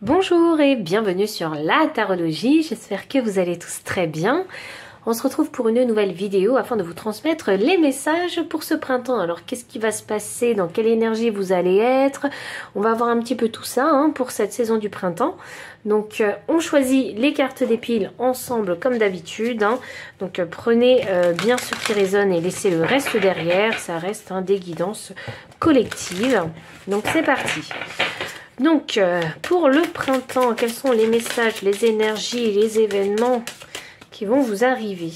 Bonjour et bienvenue sur la tarologie, j'espère que vous allez tous très bien. On se retrouve pour une nouvelle vidéo afin de vous transmettre les messages pour ce printemps. Alors qu'est-ce qui va se passer, dans quelle énergie vous allez être? On va voir un petit peu tout ça pour cette saison du printemps. Donc on choisit les cartes des piles ensemble comme d'habitude. Donc prenez bien ce qui résonne et laissez le reste derrière, ça reste des guidances collectives. Donc c'est parti. Donc, pour le printemps, quels sont les messages, les énergies, les événements qui vont vous arriver?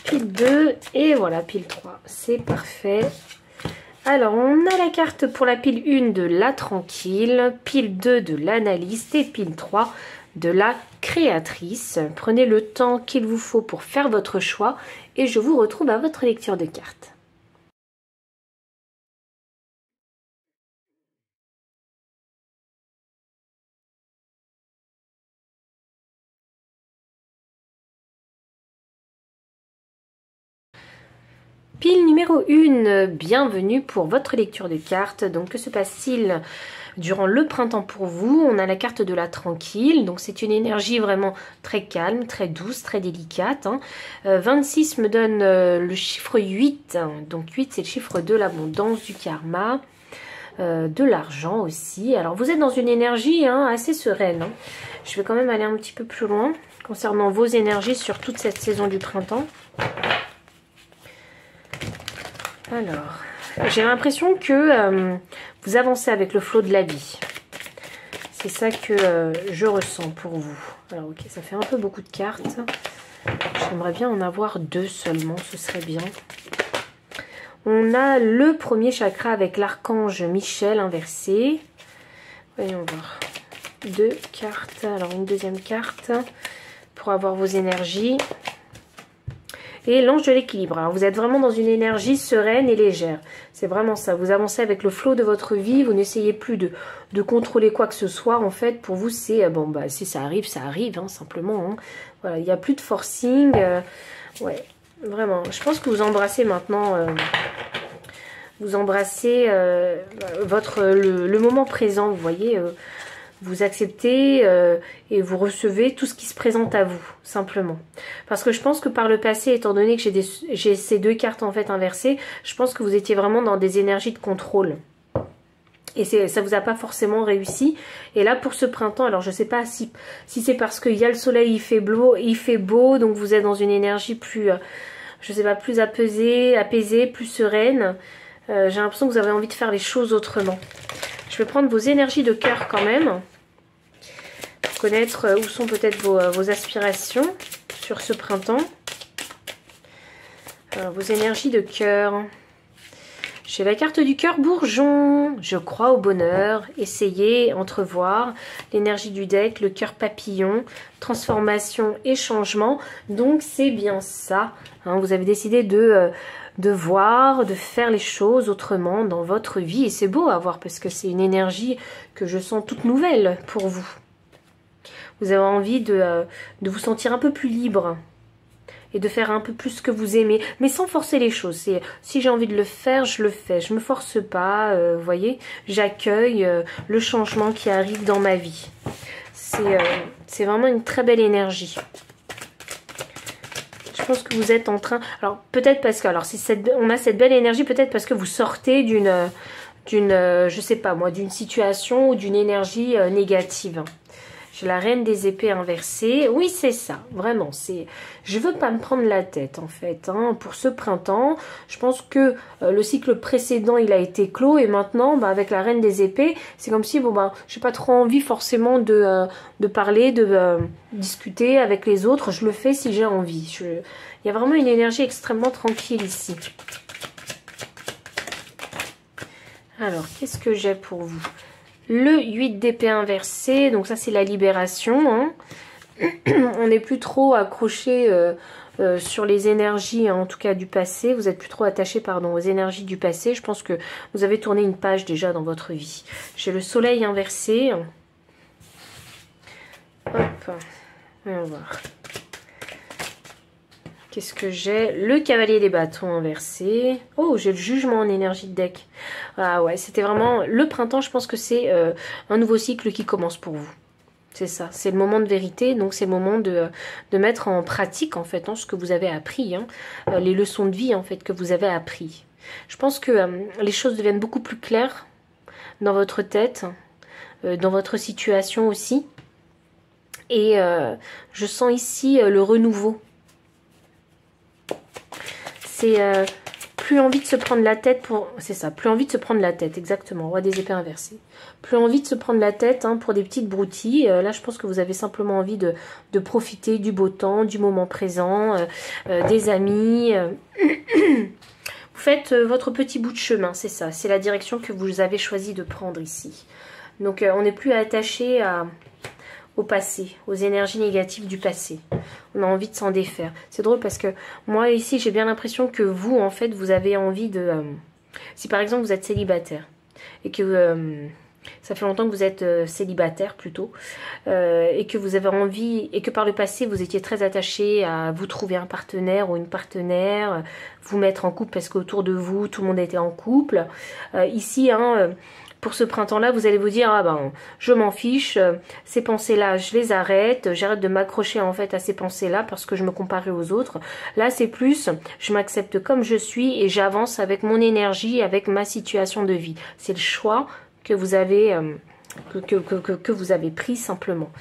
Pile 2 et voilà, pile 3. C'est parfait. Alors, on a la carte pour la pile 1 de la tranquille, pile 2 de l'analyste et pile 3 de la créatrice. Prenez le temps qu'il vous faut pour faire votre choix et je vous retrouve à votre lecture de cartes. Pile numéro 1, bienvenue pour votre lecture de cartes. Donc que se passe-t-il durant le printemps pour vous? On a la carte de la tranquille, donc c'est une énergie vraiment très calme, très douce, très délicate. 26 me donne le chiffre 8, donc 8 c'est le chiffre de l'abondance, du karma, de l'argent aussi. Alors vous êtes dans une énergie assez sereine. Je vais quand même aller un petit peu plus loin concernant vos énergies sur toute cette saison du printemps. Alors, j'ai l'impression que vous avancez avec le flot de la vie. C'est ça que je ressens pour vous. Alors, ok, ça fait un peu beaucoup de cartes. J'aimerais bien en avoir 2 seulement, ce serait bien. On a le premier chakra avec l'archange Michel inversé. Voyons voir. 2 cartes. Alors, une deuxième carte pour avoir vos énergies. Et l'ange de l'équilibre. Alors vous êtes vraiment dans une énergie sereine et légère. C'est vraiment ça. Vous avancez avec le flot de votre vie. Vous n'essayez plus de contrôler quoi que ce soit. En fait, pour vous, c'est bon, bah si ça arrive, simplement. Voilà, il n'y a plus de forcing. Ouais, vraiment. Je pense que vous embrassez maintenant. Vous embrassez le moment présent. Vous voyez. Vous acceptez et vous recevez tout ce qui se présente à vous, simplement. Parce que je pense que par le passé, étant donné que j'ai ces 2 cartes en fait inversées, je pense que vous étiez vraiment dans des énergies de contrôle. Et ça vous a pas forcément réussi. Et là, pour ce printemps, alors je sais pas si c'est parce qu'il y a le soleil, il fait beau, donc vous êtes dans une énergie plus, je sais pas, plus apaisée, plus sereine. J'ai l'impression que vous avez envie de faire les choses autrement. Je vais prendre vos énergies de cœur quand même, pour connaître où sont peut-être vos aspirations sur ce printemps. Alors, vos énergies de cœur. J'ai la carte du cœur bourgeon. Je crois au bonheur. Essayez, entrevoir. L'énergie du deck, le cœur papillon, transformation et changement. Donc, c'est bien ça. Vous avez décidé de voir, de faire les choses autrement dans votre vie. Et c'est beau à voir parce que c'est une énergie que je sens toute nouvelle pour vous. Vous avez envie de vous sentir un peu plus libre et de faire un peu plus ce que vous aimez, mais sans forcer les choses. Si j'ai envie de le faire, je le fais. Je me force pas, vous voyez. J'accueille le changement qui arrive dans ma vie. C'est vraiment une très belle énergie. Je pense que vous êtes en train... Alors, peut-être parce que... Alors, si on a cette belle énergie, peut-être parce que vous sortez je sais pas moi, d'une situation ou d'une énergie négative. J'ai la reine des épées inversée. Oui, c'est ça, vraiment. Je veux pas me prendre la tête, en fait. Pour ce printemps, je pense que le cycle précédent, il a été clos. Et maintenant, avec la reine des épées, c'est comme si, j'ai pas trop envie forcément de parler, de discuter avec les autres. Je le fais si j'ai envie. Il y a vraiment une énergie extrêmement tranquille ici. Alors, qu'est-ce que j'ai pour vous? Le 8 d'épée inversé, donc ça c'est la libération. On n'est plus trop accroché sur les énergies, en tout cas du passé. Vous êtes plus trop attaché, aux énergies du passé. Je pense que vous avez tourné une page déjà dans votre vie. J'ai le soleil inversé. Hop, voyons voir. Qu'est-ce que j'ai? Le cavalier des bâtons inversé. Oh, j'ai le jugement en énergie de deck. Ah ouais, c'était vraiment... Le printemps, je pense que c'est un nouveau cycle qui commence pour vous. C'est ça, c'est le moment de vérité, donc c'est le moment de mettre en pratique en fait ce que vous avez appris, hein, les leçons de vie en fait que vous avez appris. Je pense que les choses deviennent beaucoup plus claires dans votre tête, dans votre situation aussi. Et je sens ici le renouveau. C'est plus envie de se prendre la tête pour... C'est ça, plus envie de se prendre la tête, exactement, roi des épées inversées. Plus envie de se prendre la tête pour des petites broutilles. Là, je pense que vous avez simplement envie de profiter du beau temps, du moment présent, des amis. Vous faites votre petit bout de chemin, c'est ça. C'est la direction que vous avez choisi de prendre ici. Donc, on n'est plus attaché au passé, aux énergies négatives du passé. On a envie de s'en défaire. C'est drôle parce que moi, ici, j'ai bien l'impression que vous, en fait, vous avez envie de... si par exemple, vous êtes célibataire et que... ça fait longtemps que vous êtes célibataire plutôt, et que vous avez envie, et que par le passé vous étiez très attaché à vous trouver un partenaire ou une partenaire, vous mettre en couple parce qu'autour de vous tout le monde était en couple. Ici, pour ce printemps-là, vous allez vous dire, ah ben, je m'en fiche, ces pensées-là, je les arrête, j'arrête de m'accrocher en fait à ces pensées-là parce que je me comparais aux autres. Là, c'est plus, je m'accepte comme je suis et j'avance avec mon énergie, avec ma situation de vie. C'est le choix que vous avez que vous avez pris simplement.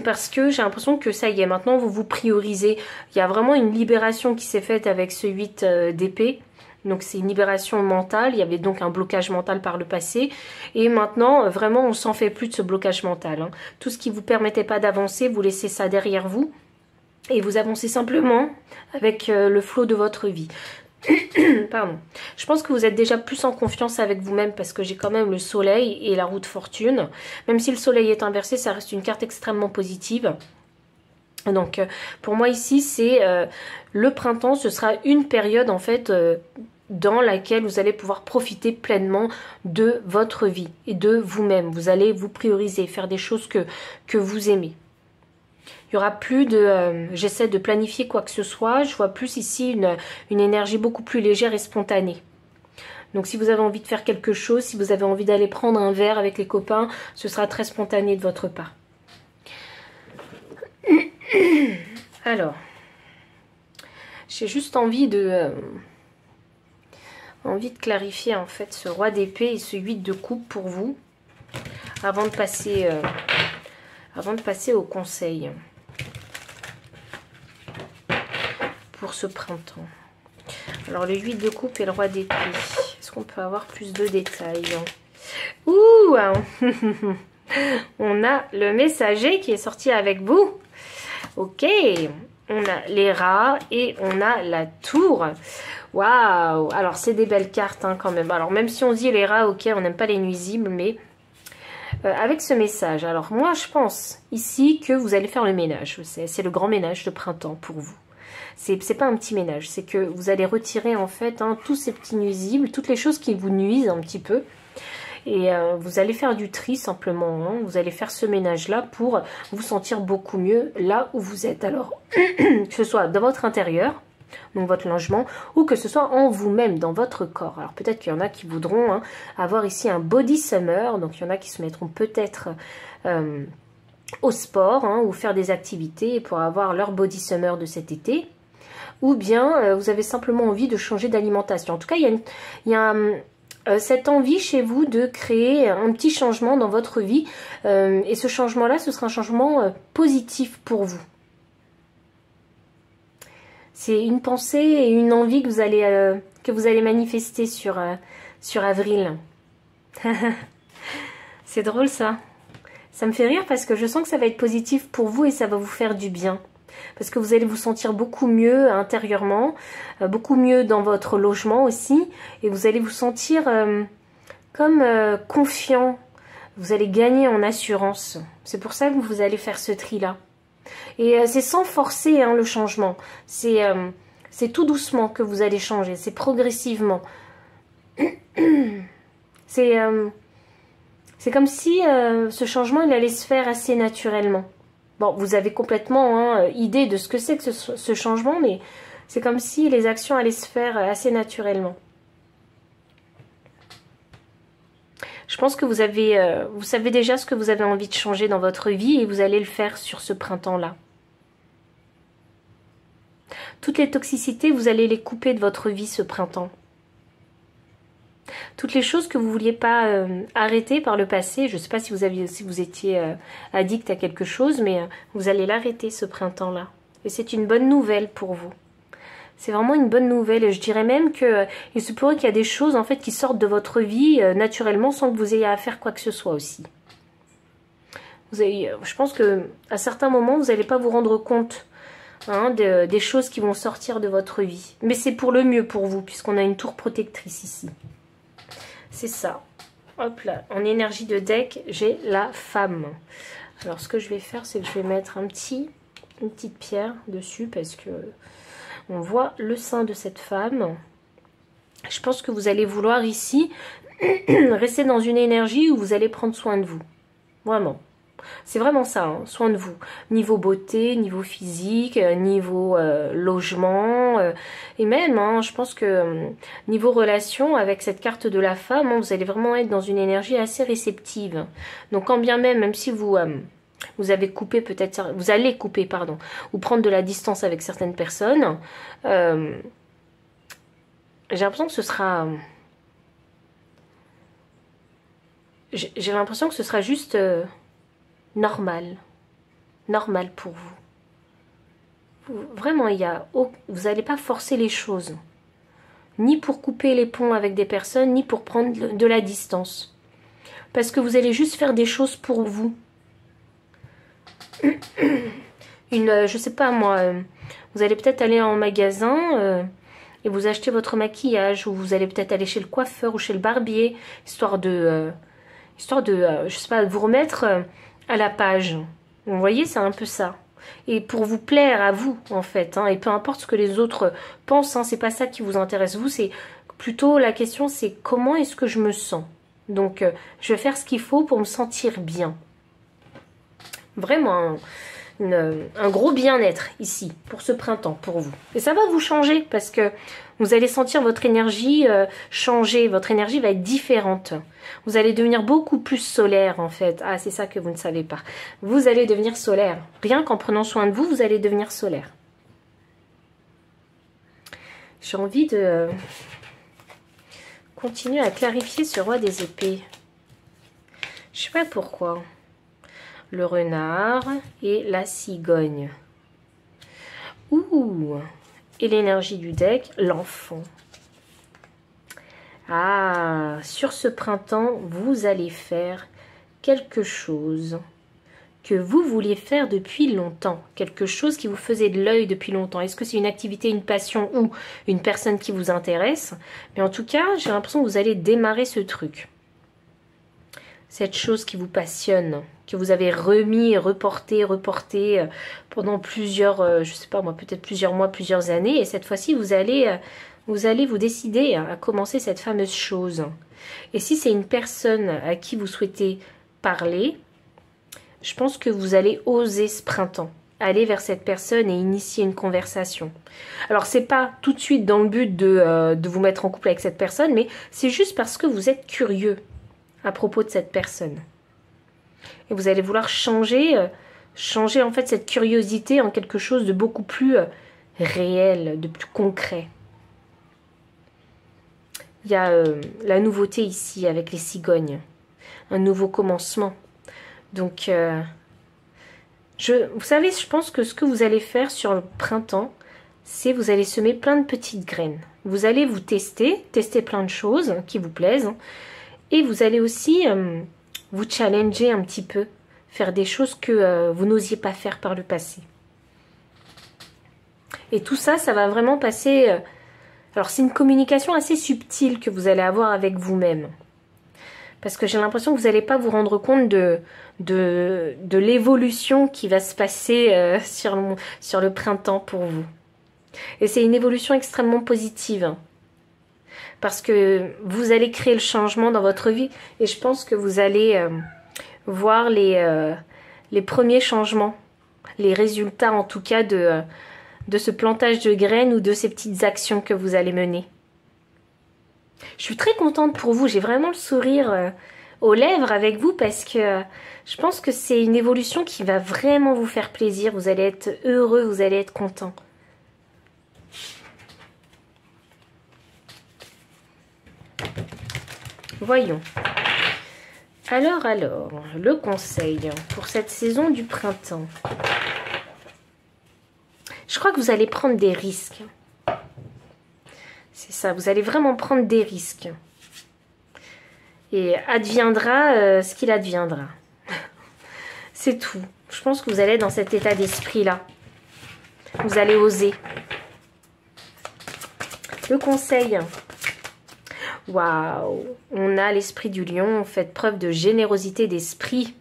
Parce que j'ai l'impression que ça y est, maintenant vous vous priorisez. Il y a vraiment une libération qui s'est faite avec ce 8 d'épée. Donc c'est une libération mentale, il y avait donc un blocage mental par le passé. Et maintenant, vraiment, on s'en fait plus de ce blocage mental. Hein. Tout ce qui ne vous permettait pas d'avancer, vous laissez ça derrière vous. Et vous avancez simplement avec le flot de votre vie. Pardon. Je pense que vous êtes déjà plus en confiance avec vous-même parce que j'ai quand même le soleil et la roue de fortune. Même si le soleil est inversé, ça reste une carte extrêmement positive. Donc pour moi ici, c'est le printemps, ce sera une période en fait dans laquelle vous allez pouvoir profiter pleinement de votre vie et de vous-même. Vous allez vous prioriser, faire des choses que vous aimez. Il n'y aura plus de... j'essaie de planifier quoi que ce soit. Je vois plus ici une énergie beaucoup plus légère et spontanée. Donc si vous avez envie de faire quelque chose, si vous avez envie d'aller prendre un verre avec les copains, ce sera très spontané de votre part. Alors, j'ai juste envie de clarifier en fait ce roi d'épée et ce 8 de coupe pour vous avant de passer au conseil pour ce printemps. Alors le 8 de coupe et le roi d'épée, est-ce qu'on peut avoir plus de détails? Ouh on a le messager qui est sorti avec vous. Ok, on a les rats et on a la tour. Waouh! Alors c'est des belles cartes quand même. Alors même si on dit les rats, ok, on n'aime pas les nuisibles, mais avec ce message. Alors moi je pense ici que vous allez faire le ménage. C'est le grand ménage de printemps pour vous. C'est pas un petit ménage, c'est que vous allez retirer en fait tous ces petits nuisibles, toutes les choses qui vous nuisent un petit peu. Et vous allez faire du tri simplement, vous allez faire ce ménage-là pour vous sentir beaucoup mieux là où vous êtes. Alors, que ce soit dans votre intérieur, donc votre logement, ou que ce soit en vous-même, dans votre corps. Alors peut-être qu'il y en a qui voudront avoir ici un body summer, donc il y en a qui se mettront peut-être au sport, ou faire des activités pour avoir leur body summer de cet été. Ou bien vous avez simplement envie de changer d'alimentation. En tout cas, il y a cette envie chez vous de créer un petit changement dans votre vie. Et ce changement-là, ce sera un changement positif pour vous. C'est une pensée et une envie que vous allez manifester sur avril. C'est drôle ça. Ça me fait rire parce que je sens que ça va être positif pour vous et ça va vous faire du bien. Parce que vous allez vous sentir beaucoup mieux intérieurement, beaucoup mieux dans votre logement aussi. Et vous allez vous sentir comme confiant. Vous allez gagner en assurance. C'est pour ça que vous allez faire ce tri-là. Et c'est sans forcer le changement. C'est tout doucement que vous allez changer. C'est progressivement. C'est comme si ce changement il allait se faire assez naturellement. Bon, vous avez complètement idée de ce que c'est que ce changement, mais c'est comme si les actions allaient se faire assez naturellement. Je pense que vous savez déjà ce que vous avez envie de changer dans votre vie et vous allez le faire sur ce printemps-là. Toutes les toxicités, vous allez les couper de votre vie ce printemps. Toutes les choses que vous ne vouliez pas arrêter par le passé, je ne sais pas si vous étiez addict à quelque chose, mais vous allez l'arrêter ce printemps-là. Et c'est une bonne nouvelle pour vous. C'est vraiment une bonne nouvelle. Et je dirais même qu'il se pourrait qu'il y a des choses en fait qui sortent de votre vie naturellement sans que vous ayez à faire quoi que ce soit aussi. Je pense qu'à certains moments, vous n'allez pas vous rendre compte des choses qui vont sortir de votre vie. Mais c'est pour le mieux pour vous, puisqu'on a une tour protectrice ici. C'est ça. Hop là, en énergie de deck, j'ai la femme. Alors, ce que je vais faire, c'est que je vais mettre une petite pierre dessus, parce que on voit le sein de cette femme. Je pense que vous allez vouloir ici rester dans une énergie où vous allez prendre soin de vous. Vraiment. C'est vraiment ça, soin de vous. Niveau beauté, niveau physique, niveau logement. Et même, je pense que niveau relation, avec cette carte de la femme, vous allez vraiment être dans une énergie assez réceptive. Donc quand bien même si vous avez coupé peut-être, vous allez couper, pardon, ou prendre de la distance avec certaines personnes, j'ai l'impression que ce sera... J'ai l'impression que ce sera juste... normal pour vous. Vraiment, vous n'allez pas forcer les choses, ni pour couper les ponts avec des personnes, ni pour prendre de la distance, parce que vous allez juste faire des choses pour vous. Je sais pas moi, vous allez peut-être aller en magasin et vous achetez votre maquillage, ou vous allez peut-être aller chez le coiffeur ou chez le barbier, histoire de je sais pas, vous remettre à la page. Vous voyez, c'est un peu ça. Et pour vous plaire à vous, en fait. Et peu importe ce que les autres pensent, c'est pas ça qui vous intéresse. Vous, c'est plutôt la question, c'est comment est-ce que je me sens. Donc, je vais faire ce qu'il faut pour me sentir bien. Vraiment, un gros bien-être ici, pour ce printemps, pour vous. Et ça va vous changer, parce que vous allez sentir votre énergie changer. Votre énergie va être différente. Vous allez devenir beaucoup plus solaire, en fait. Ah, c'est ça que vous ne savez pas. Vous allez devenir solaire. Rien qu'en prenant soin de vous, vous allez devenir solaire. J'ai envie de continuer à clarifier ce roi des épées. Je sais pas pourquoi. Le renard et la cigogne. Ouh! Et l'énergie du deck, l'enfant. Ah, sur ce printemps, vous allez faire quelque chose que vous vouliez faire depuis longtemps. Quelque chose qui vous faisait de l'œil depuis longtemps. Est-ce que c'est une activité, une passion ou une personne qui vous intéresse? Mais en tout cas, j'ai l'impression que vous allez démarrer ce truc. Cette chose qui vous passionne, que vous avez remis et reporté pendant plusieurs, je sais pas moi, peut-être plusieurs mois, plusieurs années. Et cette fois-ci, vous allez vous décider à commencer cette fameuse chose. Et si c'est une personne à qui vous souhaitez parler, je pense que vous allez oser ce printemps. Aller vers cette personne et initier une conversation. Alors, c'est pas tout de suite dans le but de vous mettre en couple avec cette personne, mais c'est juste parce que vous êtes curieux à propos de cette personne. Et vous allez vouloir changer en fait cette curiosité en quelque chose de beaucoup plus réel, de plus concret. Il y a la nouveauté ici avec les cigognes. Un nouveau commencement. Donc, vous savez, je pense que ce que vous allez faire sur le printemps, c'est vous allez semer plein de petites graines. Vous allez vous tester plein de choses qui vous plaisent. Et vous allez aussi vous challenger un petit peu, faire des choses que vous n'osiez pas faire par le passé. Et tout ça, ça va vraiment passer... alors, c'est une communication assez subtile que vous allez avoir avec vous-même. Parce que j'ai l'impression que vous n'allez pas vous rendre compte de l'évolution qui va se passer sur le printemps pour vous. Et c'est une évolution extrêmement positive. Parce que vous allez créer le changement dans votre vie. Et je pense que vous allez voir les premiers changements les résultats en tout cas de ce plantage de graines ou de ces petites actions que vous allez mener. Je suis très contente pour vous, j'ai vraiment le sourire aux lèvres avec vous parce que je pense que c'est une évolution qui va vraiment vous faire plaisir, vous allez être heureux, vous allez être content. Voyons. Alors, le conseil pour cette saison du printemps. Je crois que vous allez prendre des risques. C'est ça, vous allez vraiment prendre des risques. Et adviendra ce qu'il adviendra. C'est tout. Je pense que vous allez être dans cet état d'esprit-là. Vous allez oser. Le conseil. Waouh! On a l'esprit du lion. Faites preuve de générosité d'esprit.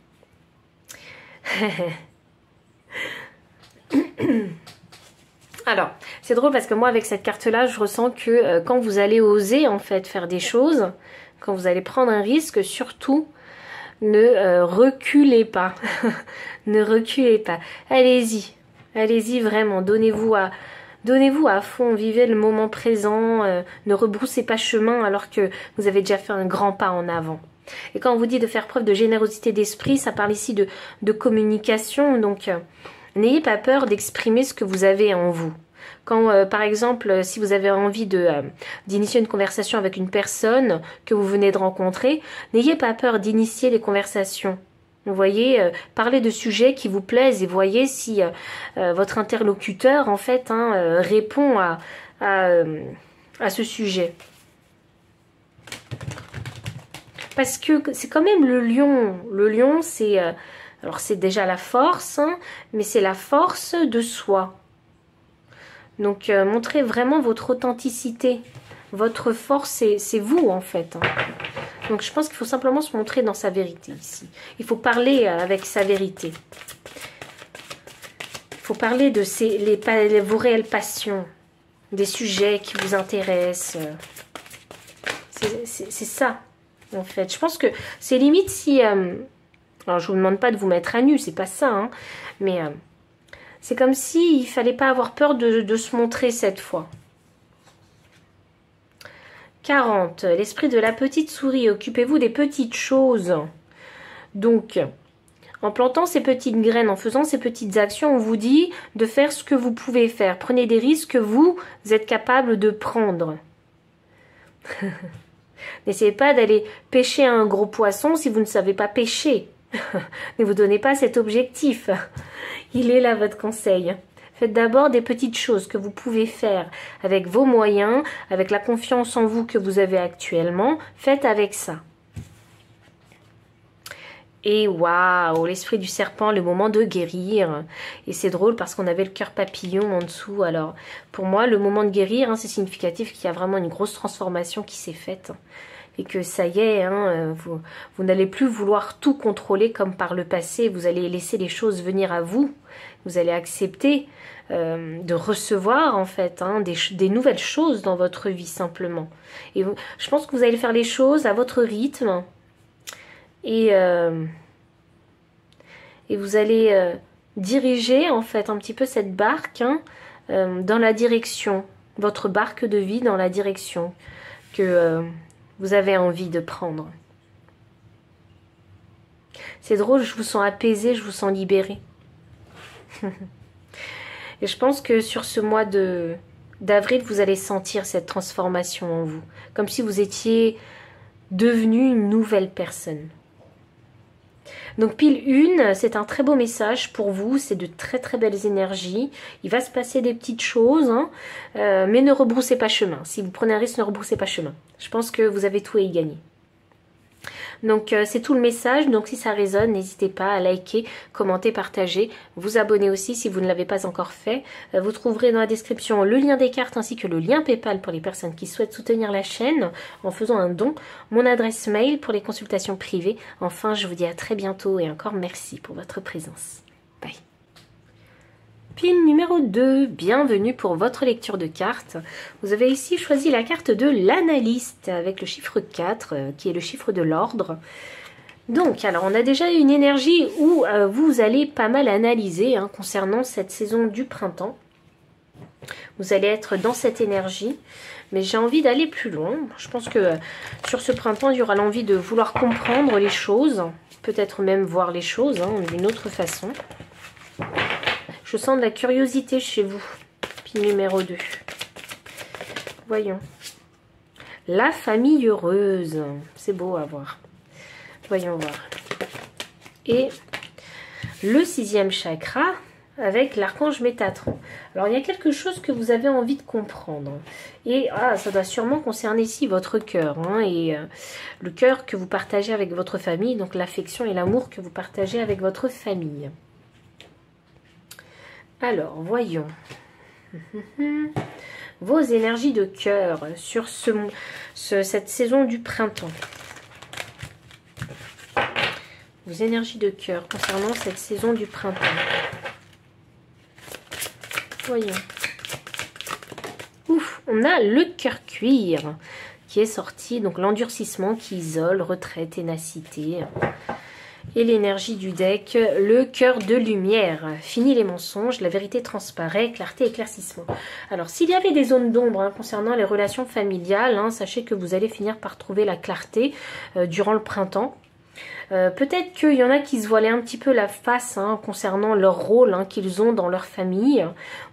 Alors, c'est drôle parce que moi, avec cette carte-là, je ressens que quand vous allez oser, en fait, faire des choses, quand vous allez prendre un risque, surtout, ne reculez pas. Ne reculez pas. Allez-y. Allez-y, vraiment. Donnez-vous à fond. Vivez le moment présent. Ne rebroussez pas chemin alors que vous avez déjà fait un grand pas en avant. Et quand on vous dit de faire preuve de générosité d'esprit, ça parle ici de communication. Donc, n'ayez pas peur d'exprimer ce que vous avez en vous. Quand, par exemple, si vous avez envie d'initier une conversation avec une personne que vous venez de rencontrer, n'ayez pas peur d'initier les conversations. Vous voyez, parlez de sujets qui vous plaisent et voyez si votre interlocuteur, en fait, répond à ce sujet. Parce que c'est quand même le lion. Le lion, c'est... alors, c'est déjà la force, hein, mais c'est la force de soi. Donc, montrez vraiment votre authenticité. Votre force, c'est vous, en fait. Hein. Donc, je pense qu'il faut simplement se montrer dans sa vérité, ici. Il faut parler avec sa vérité. Il faut parler de vos réelles passions, des sujets qui vous intéressent. C'est ça, en fait. Je pense que c'est limite si... alors, je vous demande pas de vous mettre à nu, c'est pas ça, hein, mais... c'est comme s'il ne fallait pas avoir peur de se montrer cette fois. 40. L'esprit de la petite souris. Occupez-vous des petites choses. Donc, en plantant ces petites graines, en faisant ces petites actions, on vous dit de faire ce que vous pouvez faire. Prenez des risques que vous êtes capable de prendre. N'essayez pas d'aller pêcher un gros poisson si vous ne savez pas pêcher. Ne vous donnez pas cet objectif. Il est là votre conseil. Faites d'abord des petites choses que vous pouvez faire avec vos moyens, avec la confiance en vous que vous avez actuellement. Faites avec ça. Et waouh, l'esprit du serpent, le moment de guérir. Et c'est drôle parce qu'on avait le cœur papillon en dessous. Alors, pour moi, le moment de guérir, hein, c'est significatif qu'il y a vraiment une grosse transformation qui s'est faite. Et que ça y est, hein, vous n'allez plus vouloir tout contrôler comme par le passé. Vous allez laisser les choses venir à vous. Vous allez accepter de recevoir, en fait, hein, des nouvelles choses dans votre vie, simplement. Et je pense que vous allez faire les choses à votre rythme. Et vous allez diriger, en fait, un petit peu cette barque hein, dans la direction. Votre barque de vie dans la direction que... vous avez envie de prendre. C'est drôle, je vous sens apaisée, je vous sens libérée. Et je pense que sur ce mois d'avril, vous allez sentir cette transformation en vous. Comme si vous étiez devenu une nouvelle personne. Donc pile 1, c'est un très beau message pour vous, c'est de très très belles énergies. Il va se passer des petites choses, hein, mais ne rebroussez pas chemin. Si vous prenez un risque, ne rebroussez pas chemin. Je pense que vous avez tout à y gagner. Donc c'est tout le message, donc si ça résonne, n'hésitez pas à liker, commenter, partager, vous abonner aussi si vous ne l'avez pas encore fait. Vous trouverez dans la description le lien des cartes ainsi que le lien PayPal pour les personnes qui souhaitent soutenir la chaîne en faisant un don, mon adresse mail pour les consultations privées. Enfin, je vous dis à très bientôt et encore merci pour votre présence. Bye. Pile numéro 2, bienvenue pour votre lecture de cartes. Vous avez ici choisi la carte de l'analyste avec le chiffre 4 qui est le chiffre de l'ordre. Donc, alors, on a déjà une énergie où vous allez pas mal analyser hein, concernant cette saison du printemps. Vous allez être dans cette énergie, mais j'ai envie d'aller plus loin. Je pense que sur ce printemps, il y aura l'envie de vouloir comprendre les choses, peut-être même voir les choses hein, d'une autre façon. Je sens de la curiosité chez vous. Puis numéro 2. Voyons. La famille heureuse. C'est beau à voir. Voyons voir. Et le 6e chakra avec l'archange Métatron. Alors, il y a quelque chose que vous avez envie de comprendre. Et ça doit sûrement concerner ici votre cœur. Hein, et le cœur que vous partagez avec votre famille. Donc, l'affection et l'amour que vous partagez avec votre famille. Alors, voyons. Vos énergies de cœur sur cette saison du printemps. Vos énergies de cœur concernant cette saison du printemps. Voyons. Ouf, on a le cœur cuir qui est sorti. Donc, l'endurcissement qui isole, retrait, ténacité. Et l'énergie du deck, le cœur de lumière. Fini les mensonges, la vérité transparaît, clarté, éclaircissement. Alors, s'il y avait des zones d'ombre hein, concernant les relations familiales, hein, sachez que vous allez finir par trouver la clarté durant le printemps. Peut-être qu'il y en a qui se voilaient un petit peu la face hein, concernant leur rôle hein, qu'ils ont dans leur famille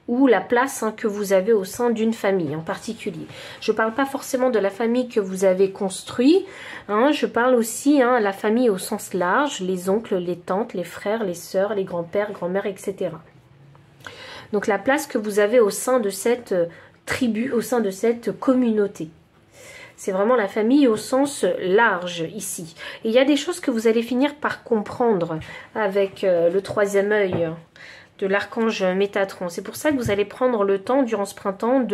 ou la place hein, que vous avez au sein d'une famille en particulier. Je ne parle pas forcément de la famille que vous avez construite, hein, je parle aussi hein, la famille au sens large, les oncles, les tantes, les frères, les sœurs, les grands-pères, grand-mères, etc. Donc la place que vous avez au sein de cette tribu, au sein de cette communauté. C'est vraiment la famille au sens large ici. Et il y a des choses que vous allez finir par comprendre avec le 3e œil de l'archange Métatron. C'est pour ça que vous allez prendre le temps durant ce printemps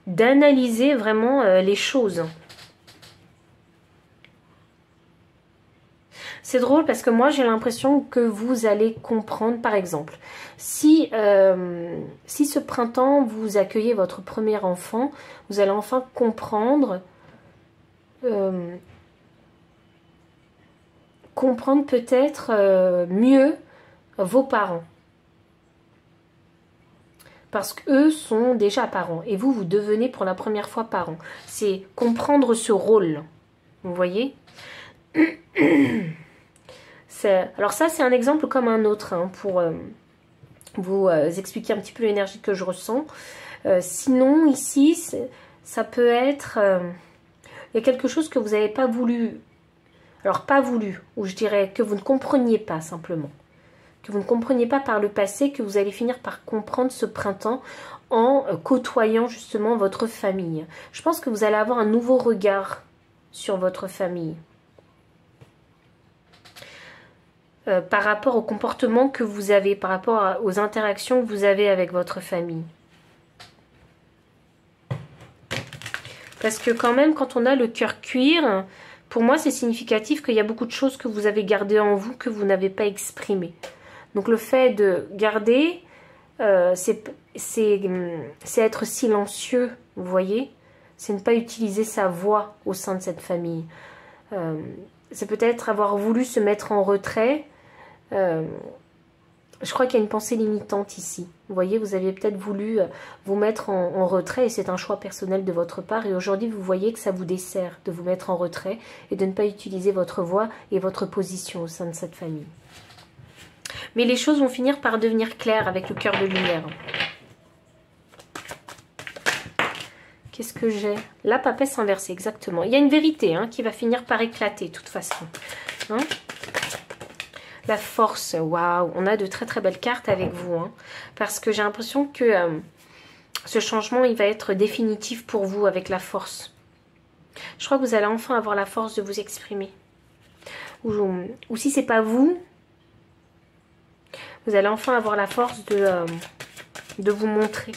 d'analyser vraiment les choses. C'est drôle parce que moi j'ai l'impression que vous allez comprendre, par exemple, si ce printemps vous accueillez votre premier enfant, vous allez enfin comprendre peut-être mieux vos parents. Parce qu'eux sont déjà parents et vous devenez pour la première fois parents. C'est comprendre ce rôle, vous voyez. Alors ça, c'est un exemple comme un autre, hein, pour vous expliquer un petit peu l'énergie que je ressens. Sinon, ici, ça peut être... il y a quelque chose que vous n'avez pas voulu. Alors, pas voulu, ou je dirais que vous ne compreniez pas simplement. Que vous ne compreniez pas par le passé, que vous allez finir par comprendre ce printemps en côtoyant justement votre famille. Je pense que vous allez avoir un nouveau regard sur votre famille. Par rapport au comportement que vous avez, par rapport aux interactions que vous avez avec votre famille. Parce que quand même, quand on a le cœur cuir, pour moi, c'est significatif qu'il y a beaucoup de choses que vous avez gardées en vous, que vous n'avez pas exprimées. Donc le fait de garder, c'est être silencieux, vous voyez. C'est ne pas utiliser sa voix au sein de cette famille. C'est peut-être avoir voulu se mettre en retrait. Je crois qu'il y a une pensée limitante ici. Vous voyez, vous aviez peut-être voulu vous mettre en retrait et c'est un choix personnel de votre part. Et aujourd'hui, vous voyez que ça vous dessert de vous mettre en retrait et de ne pas utiliser votre voix et votre position au sein de cette famille. Mais les choses vont finir par devenir claires avec le cœur de lumière. Qu'est-ce que j'ai? La papesse inversée, exactement. Il y a une vérité hein, qui va finir par éclater de toute façon. Hein, la force, waouh, on a de très très belles cartes avec vous. Hein, parce que j'ai l'impression que ce changement, il va être définitif pour vous avec la force. Je crois que vous allez enfin avoir la force de vous exprimer. Ou si c'est pas vous, vous allez enfin avoir la force de vous montrer.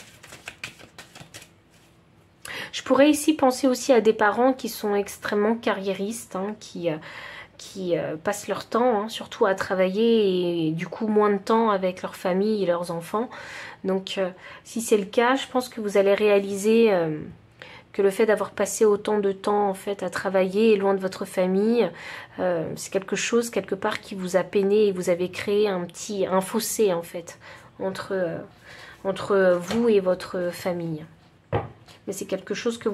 Je pourrais ici penser aussi à des parents qui sont extrêmement carriéristes, hein, qui passent leur temps, hein, surtout à travailler et du coup moins de temps avec leur famille et leurs enfants. Donc si c'est le cas, je pense que vous allez réaliser que le fait d'avoir passé autant de temps en fait à travailler loin de votre famille, c'est quelque chose quelque part qui vous a peiné et vous avez créé un fossé en fait entre vous et votre famille. Mais c'est quelque chose que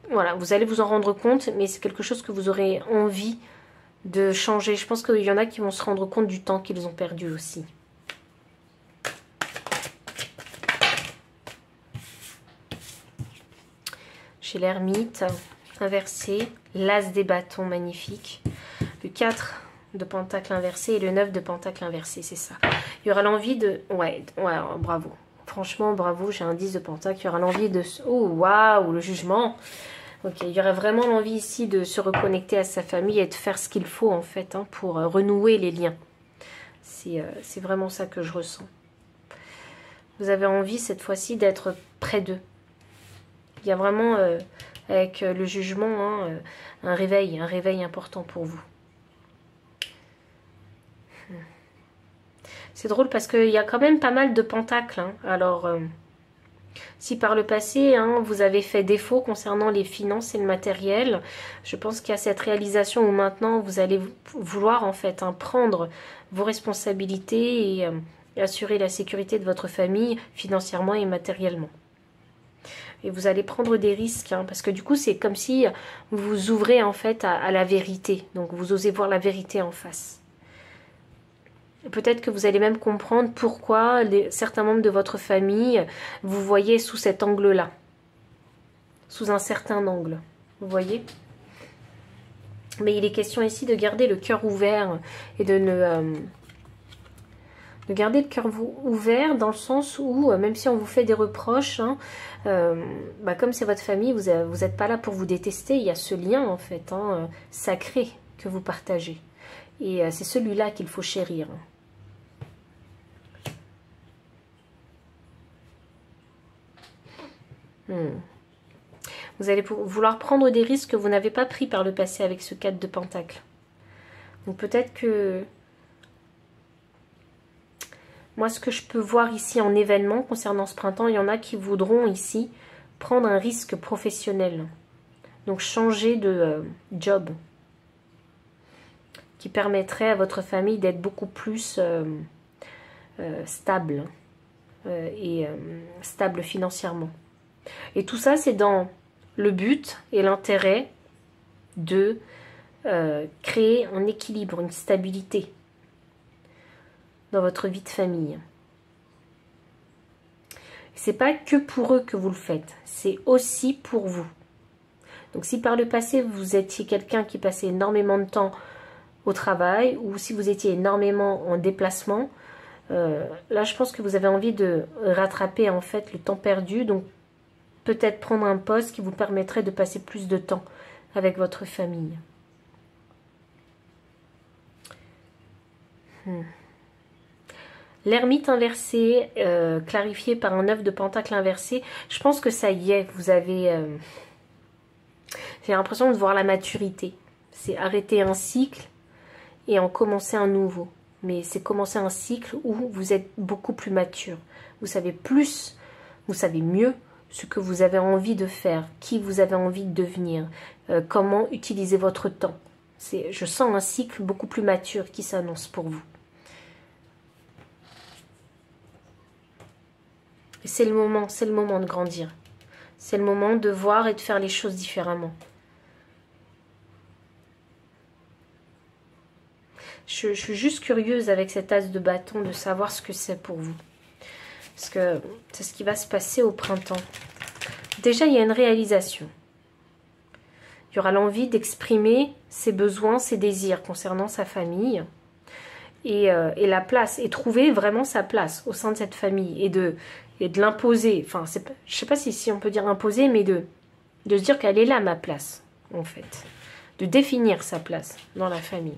voilà, vous allez vous en rendre compte, mais c'est quelque chose que vous aurez envie de changer. Je pense qu'il y en a qui vont se rendre compte du temps qu'ils ont perdu aussi. Chez l'ermite, inversé, l'as des bâtons, magnifique. Le 4 de pentacle inversé et le 9 de pentacle inversé, c'est ça. Il y aura l'envie de... Ouais, bravo. Franchement, bravo, j'ai un 10 de pentacle. Il y aura l'envie de... Oh, waouh, le jugement. Ok, il y aurait vraiment l'envie ici de se reconnecter à sa famille et de faire ce qu'il faut en fait pour renouer les liens. C'est vraiment ça que je ressens. Vous avez envie cette fois-ci d'être près d'eux. Il y a vraiment, avec le jugement, un réveil important pour vous. C'est drôle parce qu'il y a quand même pas mal de pentacles. Hein. Alors... si par le passé, vous avez fait défaut concernant les finances et le matériel, je pense qu'il y a cette réalisation où maintenant vous allez vouloir en fait prendre vos responsabilités et assurer la sécurité de votre famille financièrement et matériellement. Et vous allez prendre des risques parce que du coup c'est comme si vous vous ouvrez en fait à la vérité. Donc vous osez voir la vérité en face. Peut-être que vous allez même comprendre pourquoi certains membres de votre famille vous voyez sous cet angle-là. Sous un certain angle. Vous voyez? Mais il est question ici de garder le cœur ouvert et de garder le cœur ouvert dans le sens où, même si on vous fait des reproches, comme c'est votre famille, vous n'êtes pas là pour vous détester. Il y a ce lien en fait sacré que vous partagez. Et c'est celui-là qu'il faut chérir. Vous allez vouloir prendre des risques que vous n'avez pas pris par le passé avec ce 4 de pentacle. Donc peut-être que... Moi, ce que je peux voir ici en événement concernant ce printemps, il y en a qui voudront ici prendre un risque professionnel. Donc changer de job. Qui permettrait à votre famille d'être beaucoup plus stable. Et stable financièrement. Et tout ça, c'est dans le but et l'intérêt de créer un équilibre, une stabilité dans votre vie de famille. C'est pas que pour eux que vous le faites, c'est aussi pour vous. Donc si par le passé, vous étiez quelqu'un qui passait énormément de temps au travail ou si vous étiez énormément en déplacement, là, je pense que vous avez envie de rattraper en fait le temps perdu, donc peut-être prendre un poste qui vous permettrait de passer plus de temps avec votre famille. L'ermite inversé, clarifié par un 9 de pentacle inversé, je pense que ça y est, vous avez... j'ai l'impression de voir la maturité. C'est arrêter un cycle et en commencer un nouveau. Mais c'est commencer un cycle où vous êtes beaucoup plus mature. Vous savez plus, vous savez mieux ce que vous avez envie de faire, qui vous avez envie de devenir, comment utiliser votre temps. Je sens un cycle beaucoup plus mature qui s'annonce pour vous. C'est le moment de grandir. C'est le moment de voir et de faire les choses différemment. Je suis juste curieuse avec cet as de bâton de savoir ce que c'est pour vous. Parce que c'est ce qui va se passer au printemps. Déjà, il y a une réalisation. Il y aura l'envie d'exprimer ses besoins, ses désirs concernant sa famille. Et la place. Et trouver vraiment sa place au sein de cette famille. Et de l'imposer. Enfin, je ne sais pas si on peut dire imposer, mais de se dire qu'elle est là, ma place, en fait. De définir sa place dans la famille.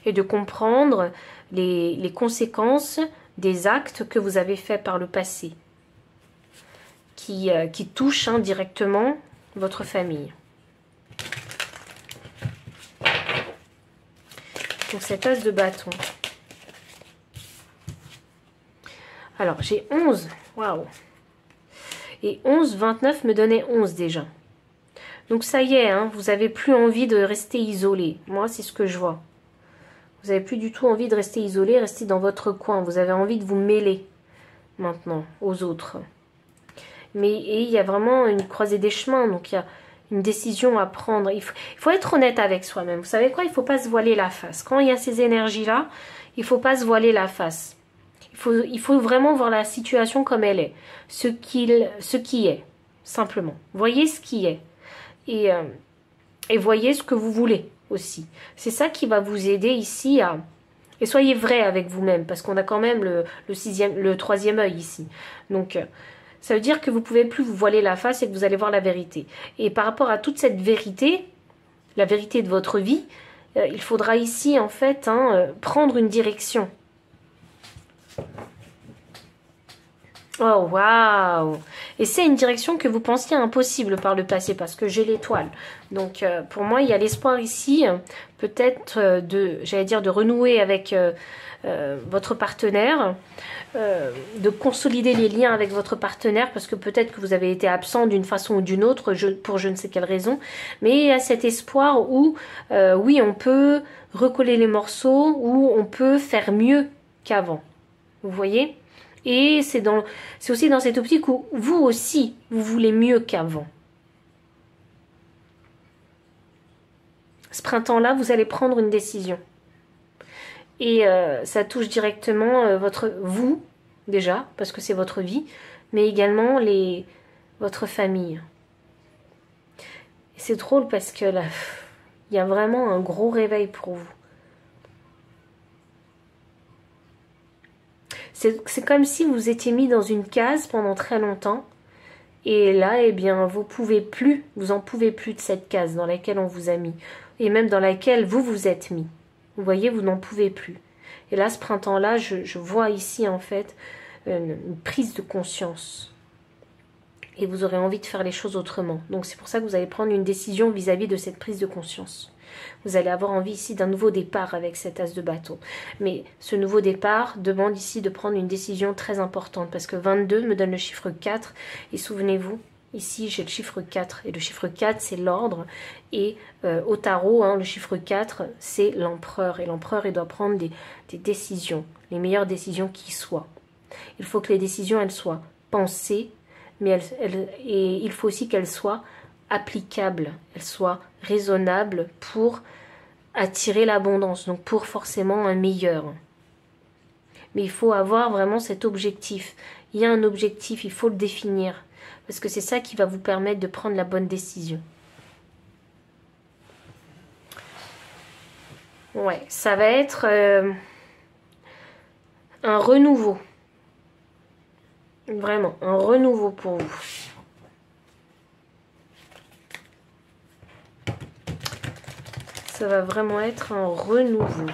Et de comprendre les conséquences des actes que vous avez faits par le passé, qui touchent directement votre famille. Donc cet as de bâton. Alors j'ai 11, waouh. Et 11, 29 me donnait 11 déjà. Donc ça y est, hein, vous n'avez plus envie de rester isolé. Moi, c'est ce que je vois. Vous n'avez plus du tout envie de rester isolé, rester dans votre coin. Vous avez envie de vous mêler maintenant aux autres. Et il y a vraiment une croisée des chemins, donc il y a une décision à prendre. Il faut être honnête avec soi-même. Vous savez quoi? Il ne faut pas se voiler la face. Quand il y a ces énergies-là, il ne faut pas se voiler la face. Il faut vraiment voir la situation comme elle est. Ce qui est, simplement. Voyez ce qui est. Et voyez ce que vous voulez aussi. C'est ça qui va vous aider ici à... Et soyez vrai avec vous-même, parce qu'on a quand même le troisième œil ici. Donc, ça veut dire que vous ne pouvez plus vous voiler la face et que vous allez voir la vérité. Et par rapport à toute cette vérité, la vérité de votre vie, il faudra ici, en fait, prendre une direction. Oh, waouh! Et c'est une direction que vous pensiez impossible par le passé, parce que j'ai l'étoile. Donc, pour moi, il y a l'espoir ici, peut-être de renouer avec votre partenaire, de consolider les liens avec votre partenaire, parce que peut-être que vous avez été absent d'une façon ou d'une autre, pour je ne sais quelle raison. Mais il y a cet espoir où, oui, on peut recoller les morceaux, où on peut faire mieux qu'avant. Vous voyez ? Et c'est aussi dans cette optique où vous aussi, vous voulez mieux qu'avant. Ce printemps-là, vous allez prendre une décision. Et ça touche directement vous, déjà, parce que c'est votre vie, mais également votre famille. Et c'est drôle parce que là, il y a vraiment un gros réveil pour vous. C'est comme si vous étiez mis dans une case pendant très longtemps. Et là, eh bien, vous en pouvez plus de cette case dans laquelle on vous a mis. Et même dans laquelle vous vous êtes mis. Vous voyez, vous n'en pouvez plus. Et là, ce printemps-là, je vois ici, en fait, une prise de conscience. Et vous aurez envie de faire les choses autrement. Donc, c'est pour ça que vous allez prendre une décision vis-à-vis de cette prise de conscience. Vous allez avoir envie ici d'un nouveau départ avec cet as de bâton. Mais ce nouveau départ demande ici de prendre une décision très importante. Parce que 22 me donne le chiffre 4. Et souvenez-vous, ici j'ai le chiffre 4. Et le chiffre 4 c'est l'ordre. Et au tarot, le chiffre 4 c'est l'empereur. Et l'empereur il doit prendre des décisions. Les meilleures décisions qui soient. Il faut que les décisions elles soient pensées. Mais et il faut aussi qu'elles soient applicables, elles soient raisonnables pour attirer l'abondance, donc pour forcément un meilleur. Mais il faut avoir vraiment cet objectif. Il y a un objectif, il faut le définir, parce que c'est ça qui va vous permettre de prendre la bonne décision. Ouais, ça va être un renouveau. Vraiment, un renouveau pour vous. Ça va vraiment être un renouveau.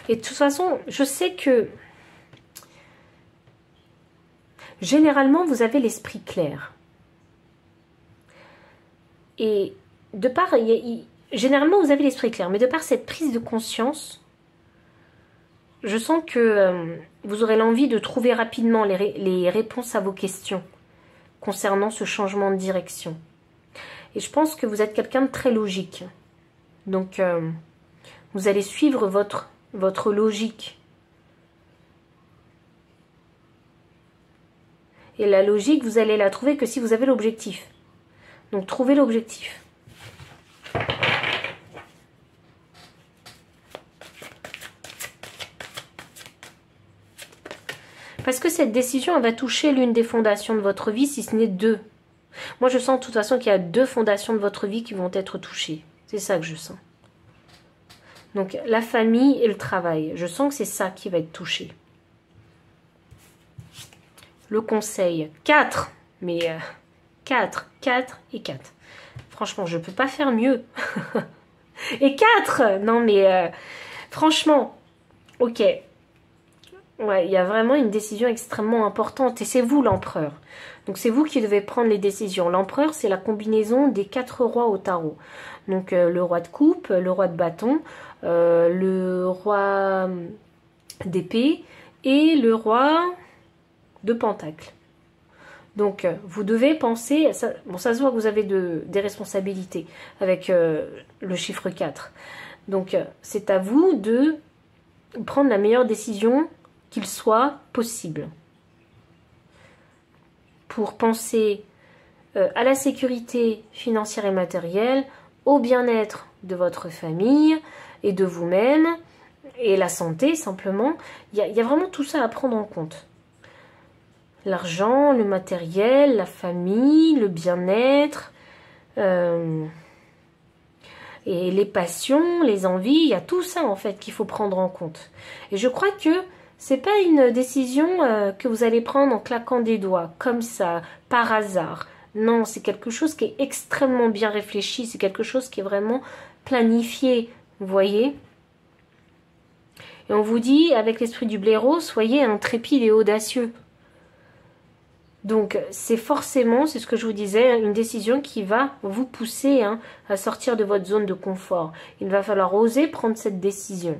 Et de toute façon, je sais que généralement, vous avez l'esprit clair. Et de par... généralement, vous avez l'esprit clair. Mais de par cette prise de conscience, je sens que vous aurez l'envie de trouver rapidement les réponses à vos questions concernant ce changement de direction. Et je pense que vous êtes quelqu'un de très logique. Donc, vous allez suivre votre logique. Et la logique, vous allez la trouver que si vous avez l'objectif. Donc, trouvez l'objectif. Parce que cette décision, elle va toucher l'une des fondations de votre vie, si ce n'est deux. Moi, je sens de toute façon qu'il y a deux fondations de votre vie qui vont être touchées. C'est ça que je sens. Donc, la famille et le travail. Je sens que c'est ça qui va être touché. Le conseil. 4. Mais 4, 4 et 4. Franchement, je ne peux pas faire mieux. Et 4. Non, mais franchement, ok. Ouais, il y a vraiment une décision extrêmement importante. Et c'est vous l'empereur. Donc c'est vous qui devez prendre les décisions. L'empereur, c'est la combinaison des 4 rois au tarot. Donc le roi de coupe, le roi de bâton, le roi d'épée et le roi de Pentacles. Donc, vous devez penser, bon, ça se voit que vous avez des responsabilités avec le chiffre 4. Donc, c'est à vous de prendre la meilleure décision qu'il soit possible. Pour penser à la sécurité financière et matérielle, au bien-être de votre famille et de vous-même, et la santé simplement. Il y a vraiment tout ça à prendre en compte. L'argent, le matériel, la famille, le bien-être, et les passions, les envies, il y a tout ça en fait qu'il faut prendre en compte. Et je crois que c'est pas une décision que vous allez prendre en claquant des doigts, comme ça, par hasard. Non, c'est quelque chose qui est extrêmement bien réfléchi, c'est quelque chose qui est vraiment planifié, vous voyez. Et on vous dit, avec l'esprit du blaireau, soyez intrépide et audacieux. Donc, c'est forcément, c'est ce que je vous disais, une décision qui va vous pousser à sortir de votre zone de confort. Il va falloir oser prendre cette décision.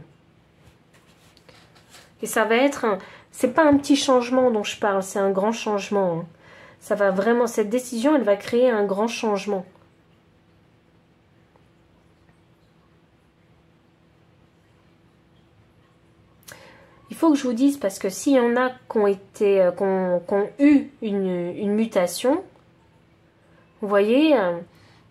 Et ça va être, c'est pas un petit changement dont je parle, c'est un grand changement. Ça va vraiment, cette décision, elle va créer un grand changement. Il faut que je vous dise, parce que s'il y en a qui ont eu une mutation, vous voyez,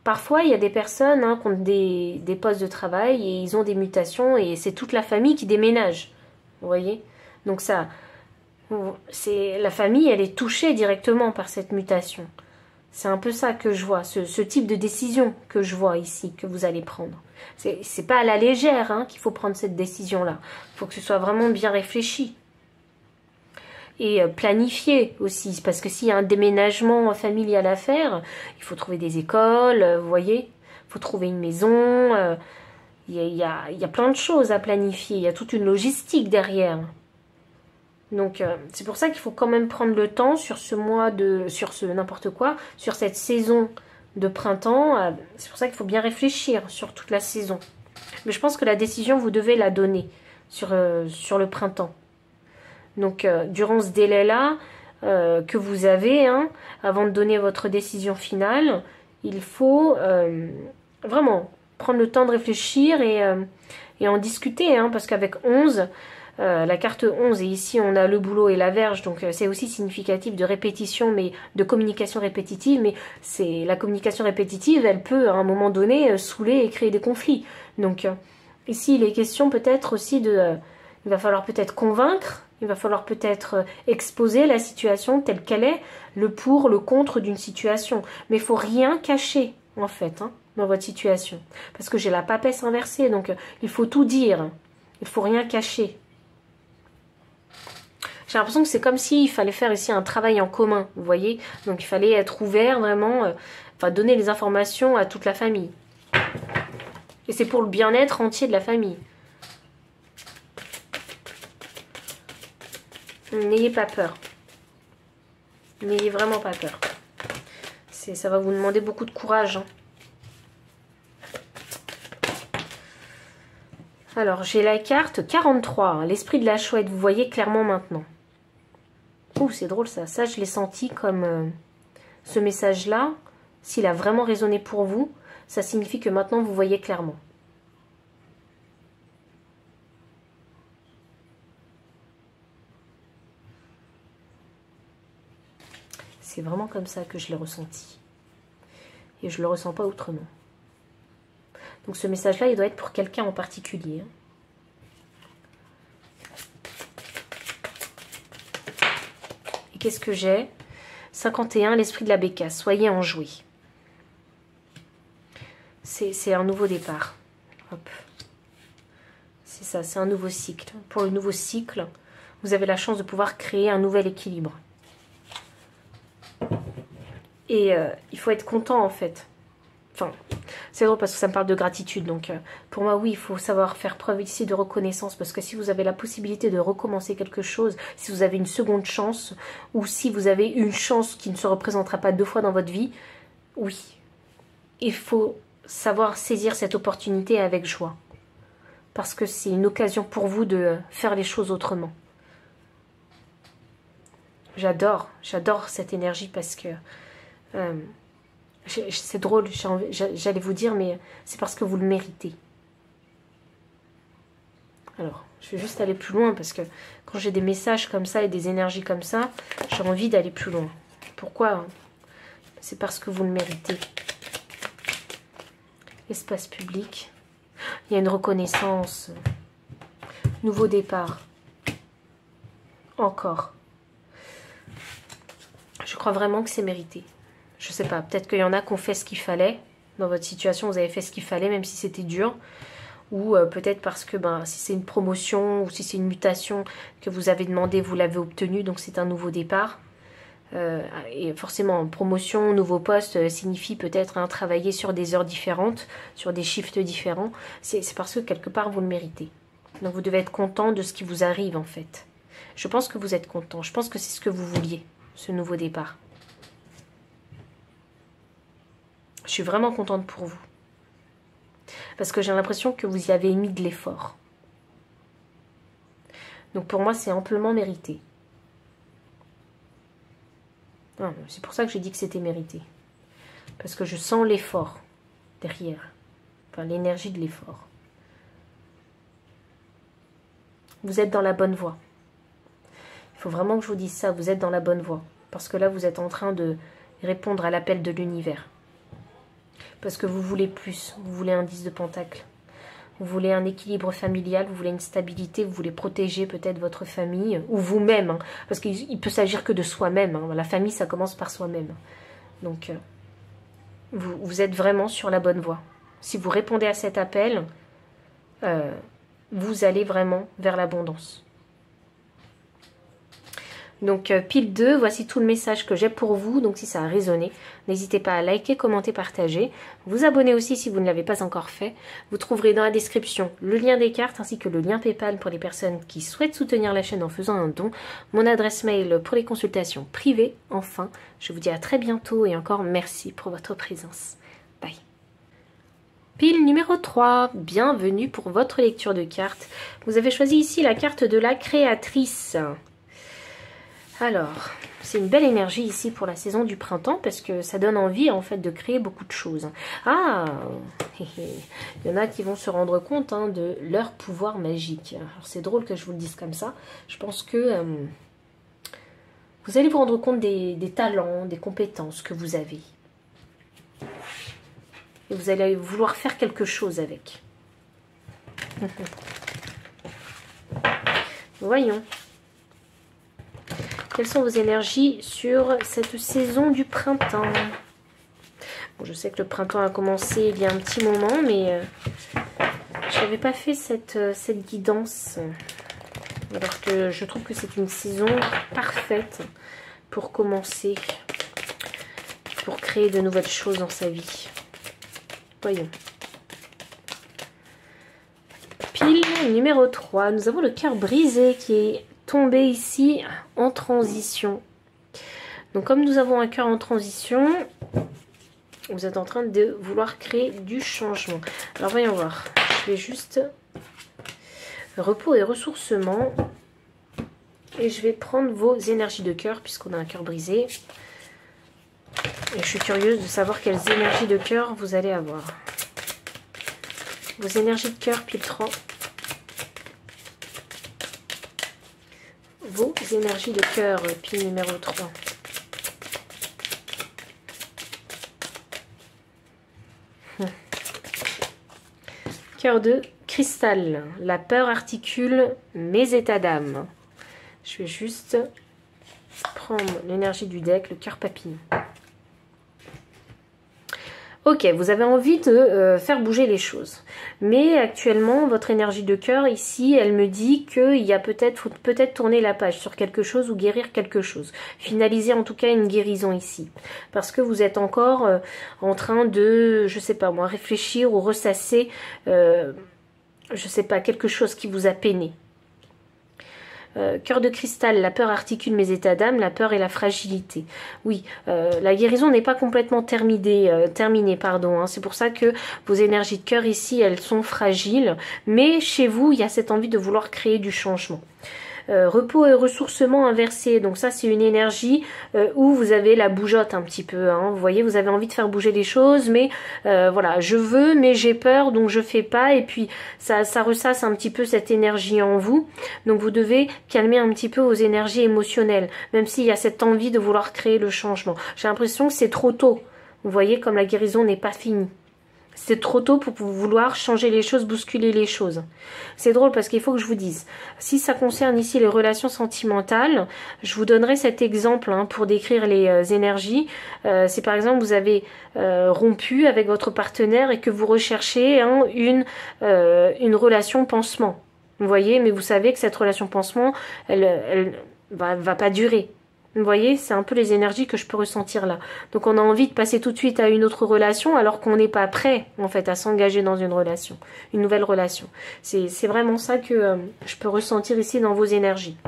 parfois il y a des personnes qui ont des postes de travail et ils ont des mutations et c'est toute la famille qui déménage. Vous voyez? Donc ça, la famille, elle est touchée directement par cette mutation. C'est un peu ça que je vois, ce type de décision que je vois ici, que vous allez prendre. C'est pas à la légère qu'il faut prendre cette décision-là. Il faut que ce soit vraiment bien réfléchi. Et planifié aussi, parce que s'il y a un déménagement familial à faire, il faut trouver des écoles, vous voyez, il faut trouver une maison, il y a plein de choses à planifier, il y a toute une logistique derrière. Donc, c'est pour ça qu'il faut quand même prendre le temps sur ce mois sur cette saison de printemps. C'est pour ça qu'il faut bien réfléchir sur toute la saison. Mais je pense que la décision, vous devez la donner sur le printemps. Donc, durant ce délai-là que vous avez, avant de donner votre décision finale, il faut vraiment prendre le temps de réfléchir et en discuter. Parce qu'avec 11... la carte 11, et ici on a le bouleau et la verge, donc c'est aussi significatif de répétition, mais de communication répétitive, mais la communication répétitive, elle peut à un moment donné saouler et créer des conflits. Donc ici il est question peut-être aussi il va falloir peut-être convaincre, il va falloir peut-être exposer la situation telle qu'elle est, le pour, le contre d'une situation, mais il faut rien cacher en fait dans votre situation, parce que j'ai la papesse inversée, donc il faut tout dire, il faut rien cacher. J'ai l'impression que c'est comme s'il fallait faire ici un travail en commun, vous voyez. Donc il fallait être ouvert vraiment, donner les informations à toute la famille. Et c'est pour le bien-être entier de la famille. N'ayez pas peur. N'ayez vraiment pas peur. Ça va vous demander beaucoup de courage. Alors, j'ai la carte 43, l'esprit de la chouette. Vous voyez clairement maintenant. Ouh, c'est drôle ça. Ça, je l'ai senti comme ce message-là. S'il a vraiment résonné pour vous, ça signifie que maintenant, vous voyez clairement. C'est vraiment comme ça que je l'ai ressenti. Et je ne le ressens pas autrement. Donc ce message-là, il doit être pour quelqu'un en particulier. Et qu'est-ce que j'ai? 51, l'esprit de la bécasse. Soyez enjoués. C'est un nouveau départ. Hop. C'est ça, c'est un nouveau cycle. Pour le nouveau cycle, vous avez la chance de pouvoir créer un nouvel équilibre. Et il faut être content en fait. Enfin, c'est drôle parce que ça me parle de gratitude. Donc pour moi, oui, il faut savoir faire preuve ici de reconnaissance. Parce que si vous avez la possibilité de recommencer quelque chose, si vous avez une seconde chance, ou si vous avez une chance qui ne se représentera pas 2 fois dans votre vie, oui, il faut savoir saisir cette opportunité avec joie. Parce que c'est une occasion pour vous de faire les choses autrement. J'adore cette énergie parce que c'est drôle, j'allais vous dire, mais c'est parce que vous le méritez. Alors, je vais juste aller plus loin parce que quand j'ai des messages comme ça et des énergies comme ça, j'ai envie d'aller plus loin. Pourquoi? C'est parce que vous le méritez. Espace public. Il y a une reconnaissance. Nouveau départ. Encore. Je crois vraiment que c'est mérité. Je sais pas, peut-être qu'il y en a qui ont fait ce qu'il fallait. Dans votre situation, vous avez fait ce qu'il fallait, même si c'était dur. Ou peut-être parce que si c'est une promotion ou si c'est une mutation que vous avez demandé, vous l'avez obtenue, donc c'est un nouveau départ. Et forcément, promotion, nouveau poste signifie peut-être travailler sur des heures différentes, sur des shifts différents. C'est parce que quelque part vous le méritez. Donc vous devez être content de ce qui vous arrive en fait. Je pense que vous êtes content. Je pense que c'est ce que vous vouliez, ce nouveau départ. Je suis vraiment contente pour vous. Parce que j'ai l'impression que vous y avez mis de l'effort. Donc pour moi, c'est amplement mérité. C'est pour ça que j'ai dit que c'était mérité. Parce que je sens l'effort derrière. Enfin, l'énergie de l'effort. Vous êtes dans la bonne voie. Il faut vraiment que je vous dise ça, vous êtes dans la bonne voie. Parce que là, vous êtes en train de répondre à l'appel de l'univers. Parce que vous voulez plus, vous voulez un 10 de pentacle. Vous voulez un équilibre familial, vous voulez une stabilité, vous voulez protéger peut-être votre famille, ou vous-même, hein, parce qu'il peut s'agir que de soi-même. Hein. La famille, ça commence par soi-même. Donc, vous êtes vraiment sur la bonne voie. Si vous répondez à cet appel, vous allez vraiment vers l'abondance. Donc, pile 2, voici tout le message que j'ai pour vous. Donc, si ça a résonné, n'hésitez pas à liker, commenter, partager. Vous abonner aussi si vous ne l'avez pas encore fait. Vous trouverez dans la description le lien des cartes ainsi que le lien PayPal pour les personnes qui souhaitent soutenir la chaîne en faisant un don. Mon adresse mail pour les consultations privées. Enfin, je vous dis à très bientôt et encore merci pour votre présence. Bye. Pile numéro 3, bienvenue pour votre lecture de cartes. Vous avez choisi ici la carte de la créatrice. Alors, c'est une belle énergie ici pour la saison du printemps parce que ça donne envie en fait de créer beaucoup de choses. Ah, il y en a qui vont se rendre compte de leur pouvoir magique. Alors c'est drôle que je vous le dise comme ça. Je pense que vous allez vous rendre compte des talents, des compétences que vous avez. Et vous allez vouloir faire quelque chose avec. Voyons. Quelles sont vos énergies sur cette saison du printemps? Bon, je sais que le printemps a commencé il y a un petit moment, mais je n'avais pas fait cette guidance. Alors que je trouve que c'est une saison parfaite pour commencer, pour créer de nouvelles choses dans sa vie. Voyons. Pile numéro 3, nous avons le cœur brisé qui est tombé ici en transition. Donc comme nous avons un cœur en transition, vous êtes en train de vouloir créer du changement. Alors voyons voir. Je vais juste repos et ressourcement. Et je vais prendre vos énergies de cœur puisqu'on a un cœur brisé. Et je suis curieuse de savoir quelles énergies de cœur vous allez avoir. Vos énergies de cœur, pile 3. Vos énergies de cœur, pile numéro 3. Cœur de cristal. La peur articule mes états d'âme. Je vais juste prendre l'énergie du deck, le cœur papillon. Ok, vous avez envie de faire bouger les choses. Mais actuellement, votre énergie de cœur, ici, elle me dit qu'il y a faut peut-être tourner la page sur quelque chose ou guérir quelque chose. Finaliser en tout cas une guérison ici. Parce que vous êtes encore en train de, je sais pas moi, réfléchir ou ressasser, je sais pas, quelque chose qui vous a peiné. Cœur de cristal, la peur articule mes états d'âme, la peur et la fragilité. Oui, la guérison n'est pas complètement terminée, hein. C'est pour ça que vos énergies de cœur ici, elles sont fragiles. Mais chez vous, il y a cette envie de vouloir créer du changement. repos et ressourcement inversé. Donc ça, c'est une énergie où vous avez la bougeotte un petit peu. Hein. Vous voyez, vous avez envie de faire bouger les choses, mais voilà, je veux, mais j'ai peur, donc je fais pas. Et puis ça ressasse un petit peu cette énergie en vous. Donc vous devez calmer un petit peu vos énergies émotionnelles, même s'il y a cette envie de vouloir créer le changement. J'ai l'impression que c'est trop tôt. Vous voyez, comme la guérison n'est pas finie. C'est trop tôt pour vouloir changer les choses, bousculer les choses. C'est drôle parce qu'il faut que je vous dise, si ça concerne ici les relations sentimentales, je vous donnerai cet exemple hein, pour décrire les énergies. Si par exemple vous avez rompu avec votre partenaire et que vous recherchez hein, une relation pansement. Vous voyez, mais vous savez que cette relation pansement, elle va pas durer. Vous voyez, c'est un peu les énergies que je peux ressentir là. Donc on a envie de passer tout de suite à une autre relation alors qu'on n'est pas prêt en fait à s'engager dans une relation, une nouvelle relation. C'est vraiment ça que je peux ressentir ici dans vos énergies.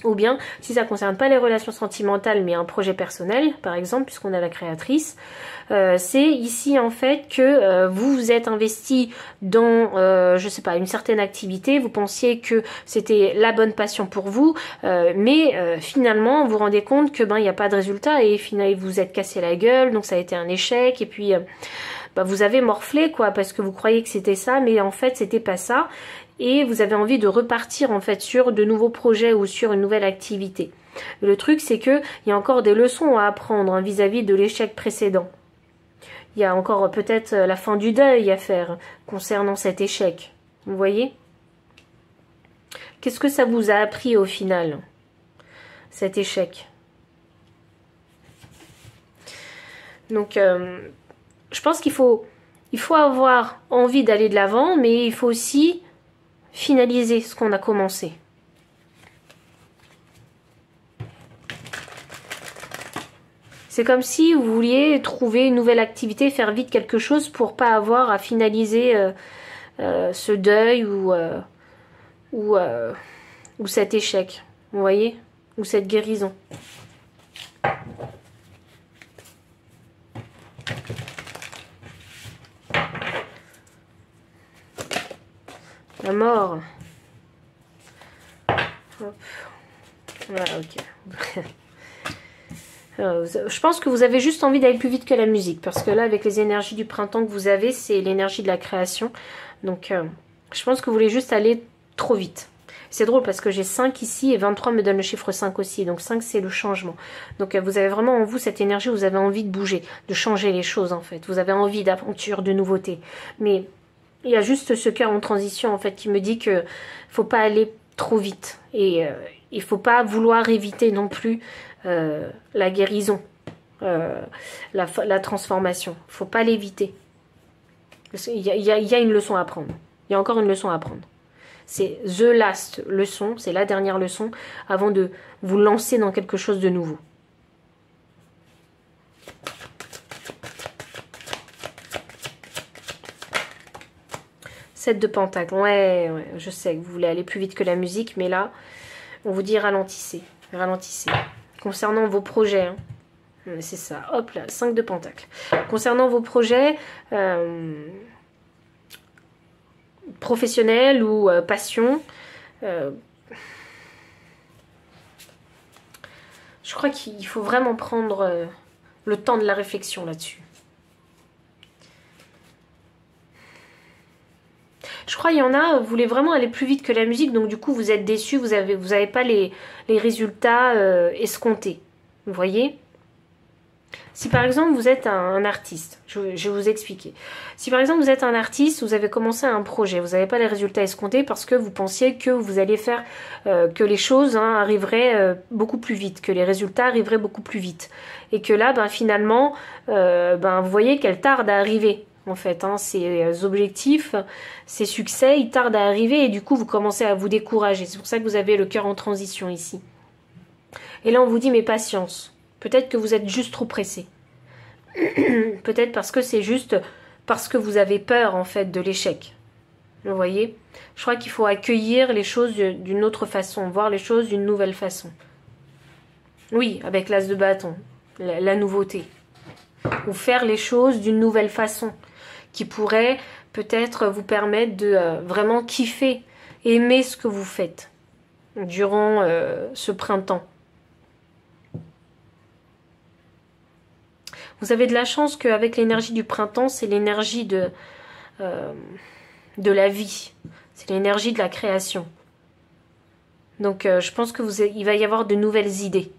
Ou bien, si ça ne concerne pas les relations sentimentales, mais un projet personnel, par exemple, puisqu'on a la créatrice, c'est ici en fait que vous vous êtes investi dans, je sais pas, une certaine activité, vous pensiez que c'était la bonne passion pour vous, mais finalement, vous vous rendez compte que il n'y a pas de résultat et finalement, vous vous êtes cassé la gueule, donc ça a été un échec, et puis vous avez morflé, quoi, parce que vous croyez que c'était ça, mais en fait, c'était pas ça. Et vous avez envie de repartir en fait sur de nouveaux projets ou sur une nouvelle activité. Le truc c'est que il y a encore des leçons à apprendre hein, vis-à-vis de l'échec précédent. Il y a encore peut-être la fin du deuil à faire concernant cet échec. Vous voyez? Qu'est-ce que ça vous a appris au final, cet échec? Donc je pense qu'il faut avoir envie d'aller de l'avant, mais il faut aussi finaliser ce qu'on a commencé. C'est comme si vous vouliez trouver une nouvelle activité, faire vite quelque chose pour pas avoir à finaliser ce deuil ou cet échec. Vous voyez? Ou cette guérison. La mort. Hop. Voilà, ok. Je pense que vous avez juste envie d'aller plus vite que la musique. Parce que là, avec les énergies du printemps que vous avez, c'est l'énergie de la création. Donc, je pense que vous voulez juste aller trop vite. C'est drôle parce que j'ai 5 ici et 23 me donne le chiffre 5 aussi. Donc 5, c'est le changement. Donc vous avez vraiment en vous cette énergie, vous avez envie de bouger, de changer les choses en fait. Vous avez envie d'aventure, de nouveauté. Mais il y a juste ce cœur en transition en fait qui me dit que faut pas aller trop vite et il faut pas vouloir éviter non plus la guérison, la transformation. Faut pas l'éviter. Il y a une leçon à apprendre. Il y a encore une leçon à apprendre. C'est the last leçon, c'est la dernière leçon avant de vous lancer dans quelque chose de nouveau. De Pentacle, ouais, je sais que vous voulez aller plus vite que la musique, mais là, on vous dit ralentissez, ralentissez. Concernant vos projets, hein, c'est ça, hop là, 5 de Pentacle. Concernant vos projets professionnels ou passion, je crois qu'il faut vraiment prendre le temps de la réflexion là-dessus. Je crois qu'il y en a, vous voulez vraiment aller plus vite que la musique, donc du coup vous êtes déçus, vous avez pas les résultats escomptés. Vous voyez? Si par exemple vous êtes un artiste, je vais vous expliquer. Si par exemple vous êtes un artiste, vous avez commencé un projet, vous n'avez pas les résultats escomptés parce que vous pensiez que vous alliez faire, que les choses arriveraient beaucoup plus vite, que les résultats arriveraient beaucoup plus vite. Et que là, finalement, vous voyez qu'elles tardent à arriver. En fait, ces objectifs, ces succès, ils tardent à arriver et du coup vous commencez à vous décourager. C'est pour ça que vous avez le cœur en transition ici. Et là on vous dit mais patience, peut-être que vous êtes juste trop pressé. Peut-être parce que c'est juste parce que vous avez peur en fait de l'échec. Vous voyez? Je crois qu'il faut accueillir les choses d'une autre façon, voir les choses d'une nouvelle façon. Oui, avec l'as de bâton, la nouveauté. Ou faire les choses d'une nouvelle façon. Qui pourrait peut-être vous permettre de vraiment kiffer, aimer ce que vous faites. durant ce printemps. Vous avez de la chance qu'avec l'énergie du printemps, c'est l'énergie de la vie. C'est l'énergie de la création. Donc je pense que il va y avoir de nouvelles idées.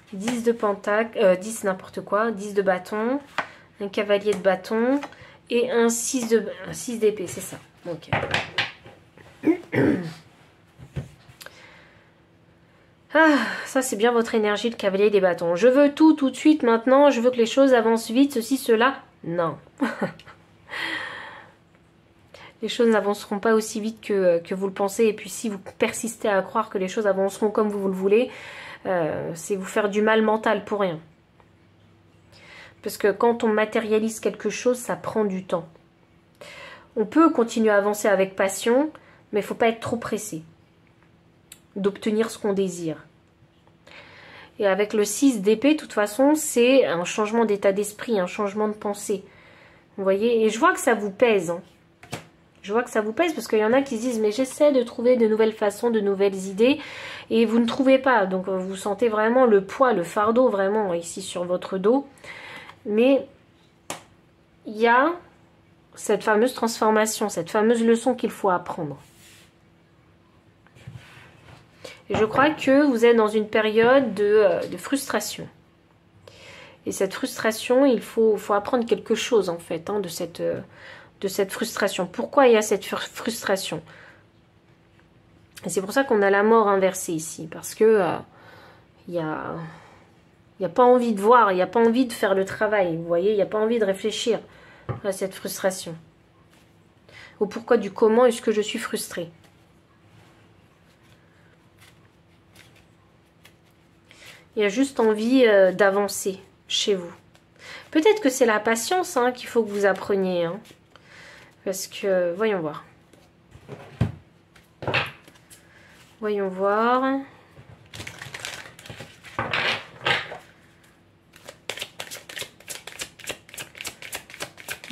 « 10 de pentacle, 10 n'importe quoi, 10 de bâton, un cavalier de bâton et un 6 d'épée, c'est ça. Ok. Ah, ça c'est bien votre énergie, le cavalier des bâtons. Je veux tout de suite maintenant, je veux que les choses avancent vite, ceci, cela. Non. Les choses n'avanceront pas aussi vite que vous le pensez. Et puis si vous persistez à croire que les choses avanceront comme vous le voulez, c'est vous faire du mal mental pour rien. Parce que quand on matérialise quelque chose, ça prend du temps. On peut continuer à avancer avec passion, mais il ne faut pas être trop pressé d'obtenir ce qu'on désire. Et avec le 6 d'épée, de toute façon, c'est un changement d'état d'esprit, un changement de pensée. Vous voyez? Et je vois que ça vous pèse. Hein. Je vois que ça vous pèse parce qu'il y en a qui se disent « mais j'essaie de trouver de nouvelles façons, de nouvelles idées » et vous ne trouvez pas. Donc vous sentez vraiment le poids, le fardeau vraiment ici sur votre dos. Mais il y a cette fameuse transformation, cette fameuse leçon qu'il faut apprendre. Et je crois que vous êtes dans une période de frustration. Et cette frustration, il faut apprendre quelque chose en fait hein, de cette frustration. Pourquoi il y a cette frustration? Et c'est pour ça qu'on a la mort inversée ici. Parce que il n'y a pas envie de voir, il n'y a pas envie de faire le travail. Vous voyez, il n'y a pas envie de réfléchir à cette frustration. Au pourquoi du comment est-ce que je suis frustrée. Il y a juste envie d'avancer chez vous. Peut-être que c'est la patience hein, qu'il faut que vous appreniez. Hein. Parce que, voyons voir. Voyons voir.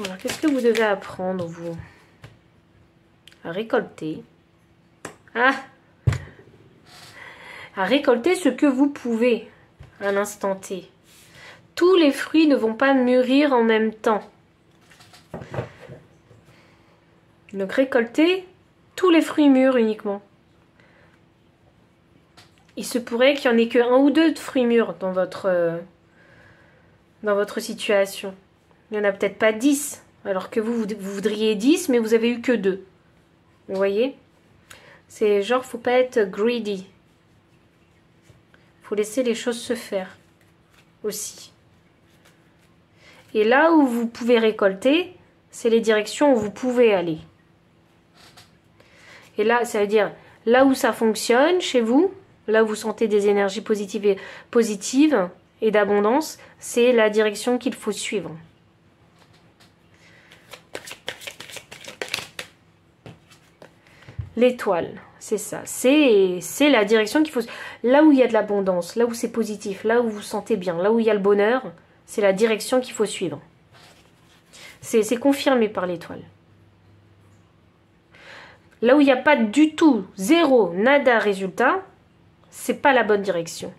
Alors, qu'est-ce que vous devez apprendre, vous? À récolter. Ah! À récolter ce que vous pouvez. À l'instant T. Tous les fruits ne vont pas mûrir en même temps. Donc récoltez tous les fruits mûrs uniquement. Il se pourrait qu'il n'y en ait que 1 ou 2 de fruits mûrs dans votre situation. Il n'y en a peut-être pas 10. Alors que vous voudriez 10, mais vous n'avez eu que 2. Vous voyez? C'est genre, faut pas être greedy. Faut laisser les choses se faire aussi. Et là où vous pouvez récolter, c'est les directions où vous pouvez aller. Et là, ça veut dire, là où ça fonctionne chez vous, là où vous sentez des énergies positives et d'abondance, c'est la direction qu'il faut suivre. L'étoile, c'est ça. C'est la direction qu'il faut... Là où il y a de l'abondance, là où c'est positif, là où vous vous sentez bien, là où il y a le bonheur, c'est la direction qu'il faut suivre. C'est confirmé par l'étoile. Là où il n'y a pas du tout, zéro, nada résultat, c'est pas la bonne direction.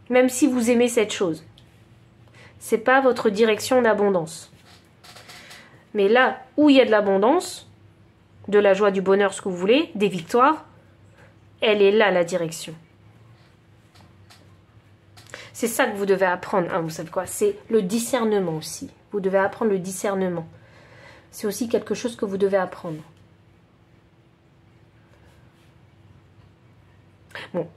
Même si vous aimez cette chose. C'est pas votre direction d'abondance. Mais là où il y a de l'abondance, de la joie, du bonheur, ce que vous voulez, des victoires, elle est là la direction. C'est ça que vous devez apprendre. Ah, vous savez quoi? C'est le discernement aussi. Vous devez apprendre le discernement. C'est aussi quelque chose que vous devez apprendre. Bon,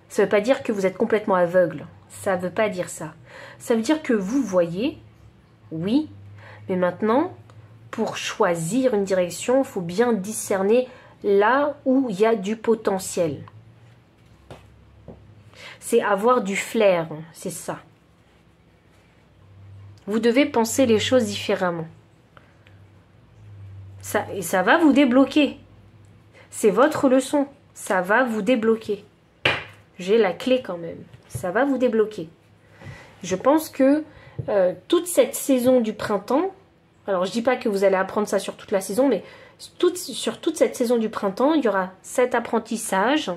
ça ne veut pas dire que vous êtes complètement aveugle. Ça ne veut pas dire ça. Ça veut dire que vous voyez, oui, mais maintenant, pour choisir une direction, il faut bien discerner là où il y a du potentiel. C'est avoir du flair, c'est ça. Vous devez penser les choses différemment. Et ça va vous débloquer. C'est votre leçon. Ça va vous débloquer. J'ai la clé quand même. Ça va vous débloquer. Je pense que toute cette saison du printemps, alors je dis pas que vous allez apprendre ça sur toute la saison, mais sur toute cette saison du printemps, il y aura cet apprentissage,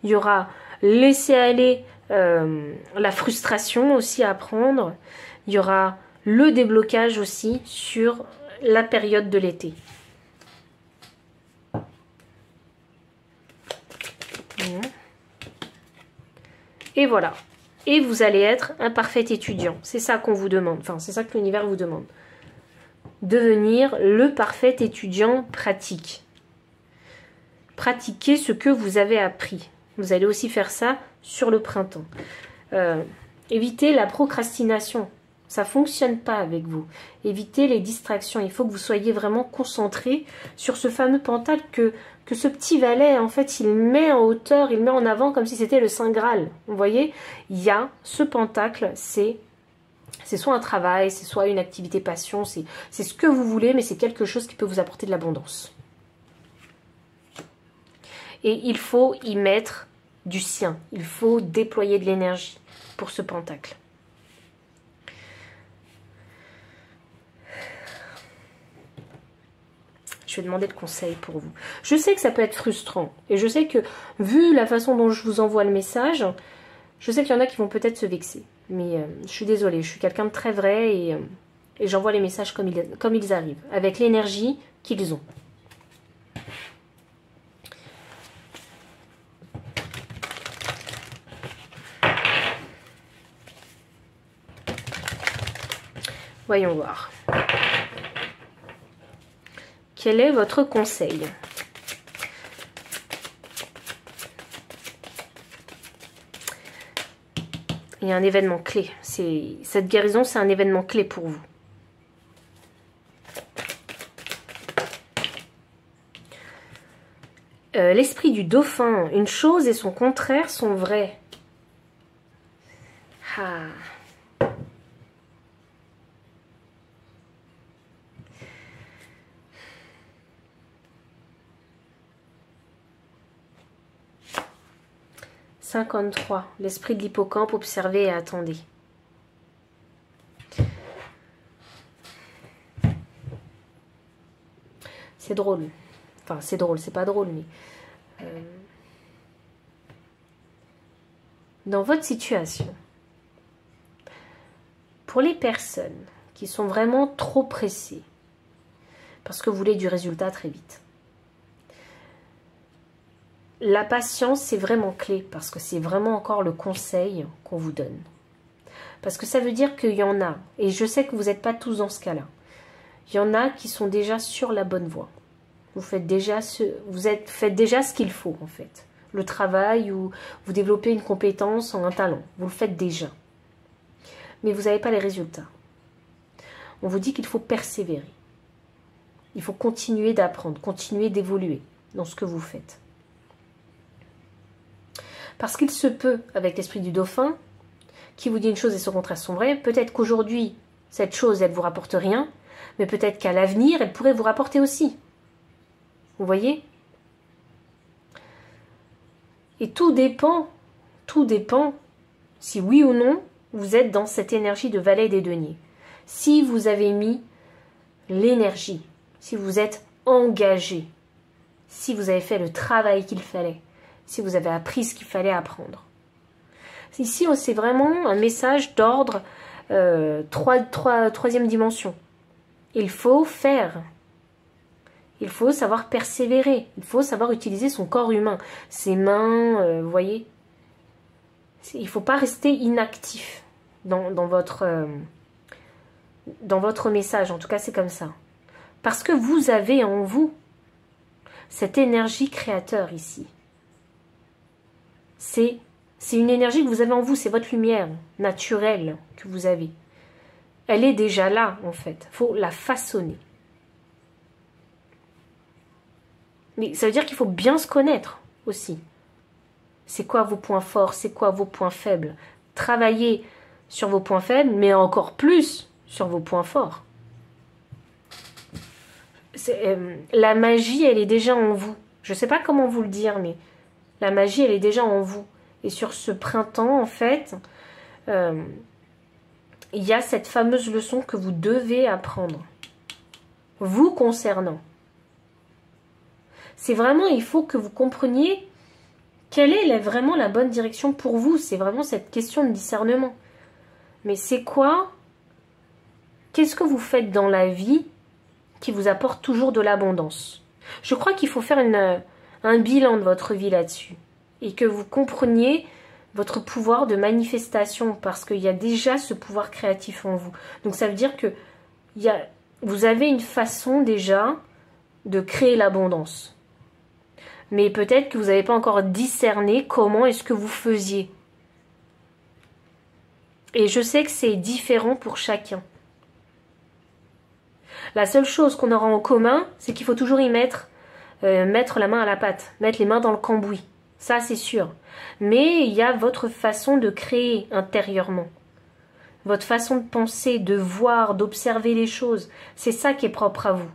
il y aura laisser aller la frustration aussi à apprendre, il y aura le déblocage aussi sur la période de l'été. Et voilà. Et vous allez être un parfait étudiant. C'est ça qu'on vous demande. Enfin, c'est ça que l'univers vous demande. Devenir le parfait étudiant pratique. Pratiquez ce que vous avez appris. Vous allez aussi faire ça sur le printemps. Évitez la procrastination. Ça ne fonctionne pas avec vous. Évitez les distractions. Il faut que vous soyez vraiment concentré sur ce fameux pentacle que ce petit valet, en fait, il met en hauteur, il met en avant comme si c'était le Saint Graal. Vous voyez, il y a ce pentacle, c'est soit un travail, c'est soit une activité passion, c'est ce que vous voulez, mais c'est quelque chose qui peut vous apporter de l'abondance. Et il faut y mettre du sien. Il faut déployer de l'énergie pour ce pentacle. Je vais demander le conseil pour vous. Je sais que ça peut être frustrant. Et je sais que, vu la façon dont je vous envoie le message, je sais qu'il y en a qui vont peut-être se vexer. Mais je suis désolée, je suis quelqu'un de très vrai et j'envoie les messages comme ils arrivent, avec l'énergie qu'ils ont. Voyons voir. Quel est votre conseil? Il y a un événement clé. Cette guérison, c'est un événement clé pour vous. L'esprit du dauphin, une chose et son contraire sont vrais. Ah. « 53. L'esprit de l'hippocampe, observez et attendez. » C'est drôle. Enfin, c'est drôle, c'est pas drôle, mais... dans votre situation, pour les personnes qui sont vraiment trop pressées, parce que vous voulez du résultat très vite, la patience, c'est vraiment clé, parce que c'est vraiment encore le conseil qu'on vous donne. Parce que ça veut dire qu'il y en a, et je sais que vous n'êtes pas tous dans ce cas-là, il y en a qui sont déjà sur la bonne voie. Vous faites déjà faites déjà ce qu'il faut, en fait. Le travail, ou vous développez une compétence ou un talent. Vous le faites déjà. Mais vous n'avez pas les résultats. On vous dit qu'il faut persévérer. Il faut continuer d'apprendre, continuer d'évoluer dans ce que vous faites. Parce qu'il se peut, avec l'esprit du dauphin, qui vous dit une chose et son contraire sont vrais, peut-être qu'aujourd'hui, cette chose, elle ne vous rapporte rien, mais peut-être qu'à l'avenir, elle pourrait vous rapporter aussi. Vous voyez? Et tout dépend si oui ou non, vous êtes dans cette énergie de valet des deniers. Si vous avez mis l'énergie, si vous êtes engagé, si vous avez fait le travail qu'il fallait, si vous avez appris ce qu'il fallait apprendre. Ici, c'est vraiment un message d'ordre troisième dimension. Il faut faire. Il faut savoir persévérer. Il faut savoir utiliser son corps humain. Ses mains, vous voyez. Il ne faut pas rester inactif dans votre message. En tout cas, c'est comme ça. Parce que vous avez en vous cette énergie créateur ici. C'est une énergie que vous avez en vous, c'est votre lumière naturelle que vous avez. Elle est déjà là, en fait. Il faut la façonner. Mais ça veut dire qu'il faut bien se connaître aussi. C'est quoi vos points forts, c'est quoi vos points faibles. Travaillez sur vos points faibles, mais encore plus sur vos points forts. La magie, elle est déjà en vous. Je ne sais pas comment vous le dire, mais la magie, elle est déjà en vous. Et sur ce printemps, en fait, il y a cette fameuse leçon que vous devez apprendre, vous concernant. C'est vraiment, il faut que vous compreniez quelle est vraiment la bonne direction pour vous. C'est vraiment cette question de discernement. Mais c'est quoi? Qu'est-ce que vous faites dans la vie qui vous apporte toujours de l'abondance? Je crois qu'il faut faire un bilan de votre vie là-dessus. Et que vous compreniez votre pouvoir de manifestation. Parce qu'il y a déjà ce pouvoir créatif en vous. Donc ça veut dire que vous avez une façon déjà de créer l'abondance. Mais peut-être que vous n'avez pas encore discerné comment est-ce que vous faisiez. Et je sais que c'est différent pour chacun. La seule chose qu'on aura en commun, c'est qu'il faut toujours y mettre la main à la pâte, mettre les mains dans le cambouis. Ça, c'est sûr. Mais il y a votre façon de créer intérieurement. Votre façon de penser, de voir, d'observer les choses. C'est ça qui est propre à vous.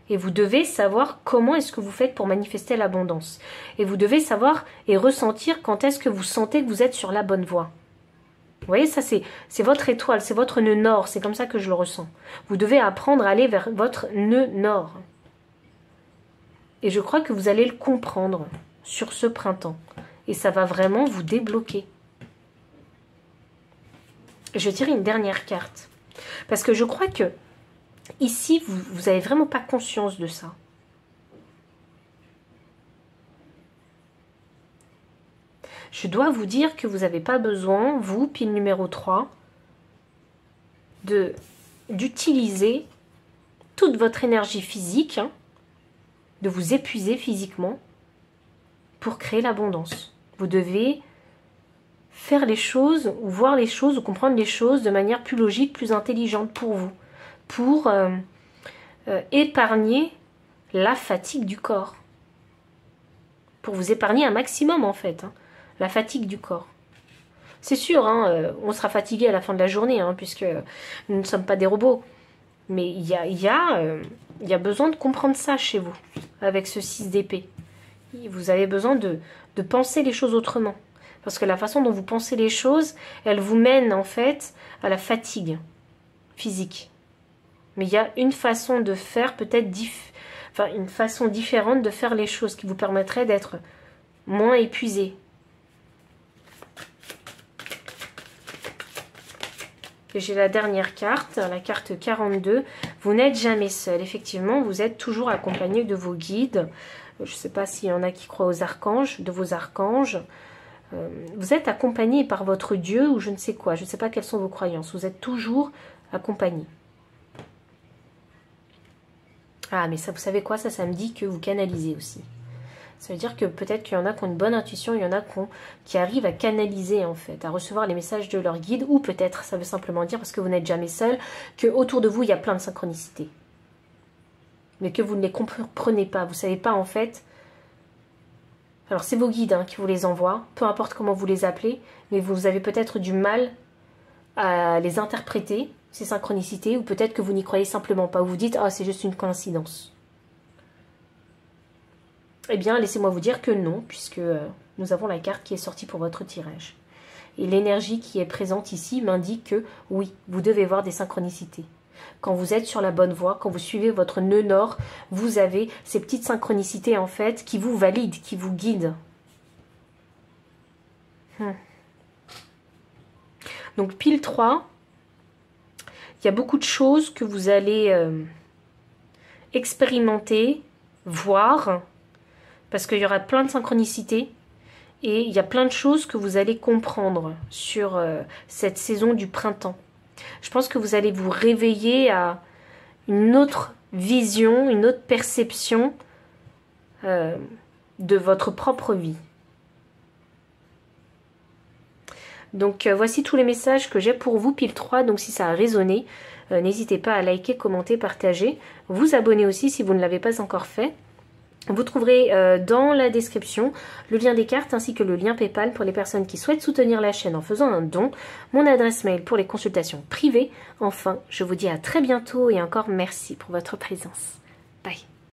Et vous devez savoir comment est-ce que vous faites pour manifester l'abondance. Et vous devez savoir et ressentir quand est-ce que vous sentez que vous êtes sur la bonne voie. Vous voyez, ça c'est votre étoile, c'est votre nœud nord, c'est comme ça que je le ressens. Vous devez apprendre à aller vers votre nœud nord. Et je crois que vous allez le comprendre sur ce printemps. Et ça va vraiment vous débloquer. Je tire une dernière carte. Parce que je crois que ici, vous n'avez vraiment pas conscience de ça. Je dois vous dire que vous n'avez pas besoin, vous, pile numéro 3, d'utiliser toute votre énergie physique, de vous épuiser physiquement pour créer l'abondance. Vous devez faire les choses, ou voir les choses, ou comprendre les choses de manière plus logique, plus intelligente pour vous. Pour épargner la fatigue du corps. Pour vous épargner un maximum en fait, la fatigue du corps. C'est sûr, on sera fatigué à la fin de la journée, puisque nous ne sommes pas des robots. Mais il y a besoin de comprendre ça chez vous, avec ce 6 d'épée. Vous avez besoin de penser les choses autrement. Parce que la façon dont vous pensez les choses, elle vous mène en fait à la fatigue physique. Mais il y a une façon de faire, peut-être une façon différente de faire les choses qui vous permettrait d'être moins épuisé. Et j'ai la dernière carte, la carte 42. Vous n'êtes jamais seul. Effectivement, vous êtes toujours accompagné de vos guides. Je ne sais pas s'il y en a qui croient aux archanges, de vos archanges. Vous êtes accompagné par votre Dieu ou je ne sais quoi. Je ne sais pas quelles sont vos croyances. Vous êtes toujours accompagné. Ah, mais ça, vous savez quoi, ça me dit que vous canalisez aussi. Ça veut dire que peut-être qu'il y en a qui ont une bonne intuition, il y en a qui arrivent à canaliser en fait, à recevoir les messages de leur guide, ou peut-être, ça veut simplement dire, parce que vous n'êtes jamais seul, que autour de vous, il y a plein de synchronicités. Mais que vous ne les comprenez pas, vous ne savez pas en fait. Alors c'est vos guides qui vous les envoient, peu importe comment vous les appelez, mais vous avez peut-être du mal à les interpréter, ces synchronicités, ou peut-être que vous n'y croyez simplement pas, ou vous dites « Ah, c'est juste une coïncidence ». Eh bien, laissez-moi vous dire que non, puisque nous avons la carte qui est sortie pour votre tirage. Et l'énergie qui est présente ici m'indique que, oui, vous devez voir des synchronicités. Quand vous êtes sur la bonne voie, quand vous suivez votre nœud nord, vous avez ces petites synchronicités, en fait, qui vous valident, qui vous guident. Donc, pile 3, il y a beaucoup de choses que vous allez expérimenter, voir, parce qu'il y aura plein de synchronicités et il y a plein de choses que vous allez comprendre sur cette saison du printemps. Je pense que vous allez vous réveiller à une autre vision, une autre perception de votre propre vie. Donc voici tous les messages que j'ai pour vous, pile 3. Donc si ça a résonné, n'hésitez pas à liker, commenter, partager. Vous abonner aussi si vous ne l'avez pas encore fait. Vous trouverez dans la description le lien des cartes ainsi que le lien PayPal pour les personnes qui souhaitent soutenir la chaîne en faisant un don, mon adresse mail pour les consultations privées. Enfin, je vous dis à très bientôt et encore merci pour votre présence.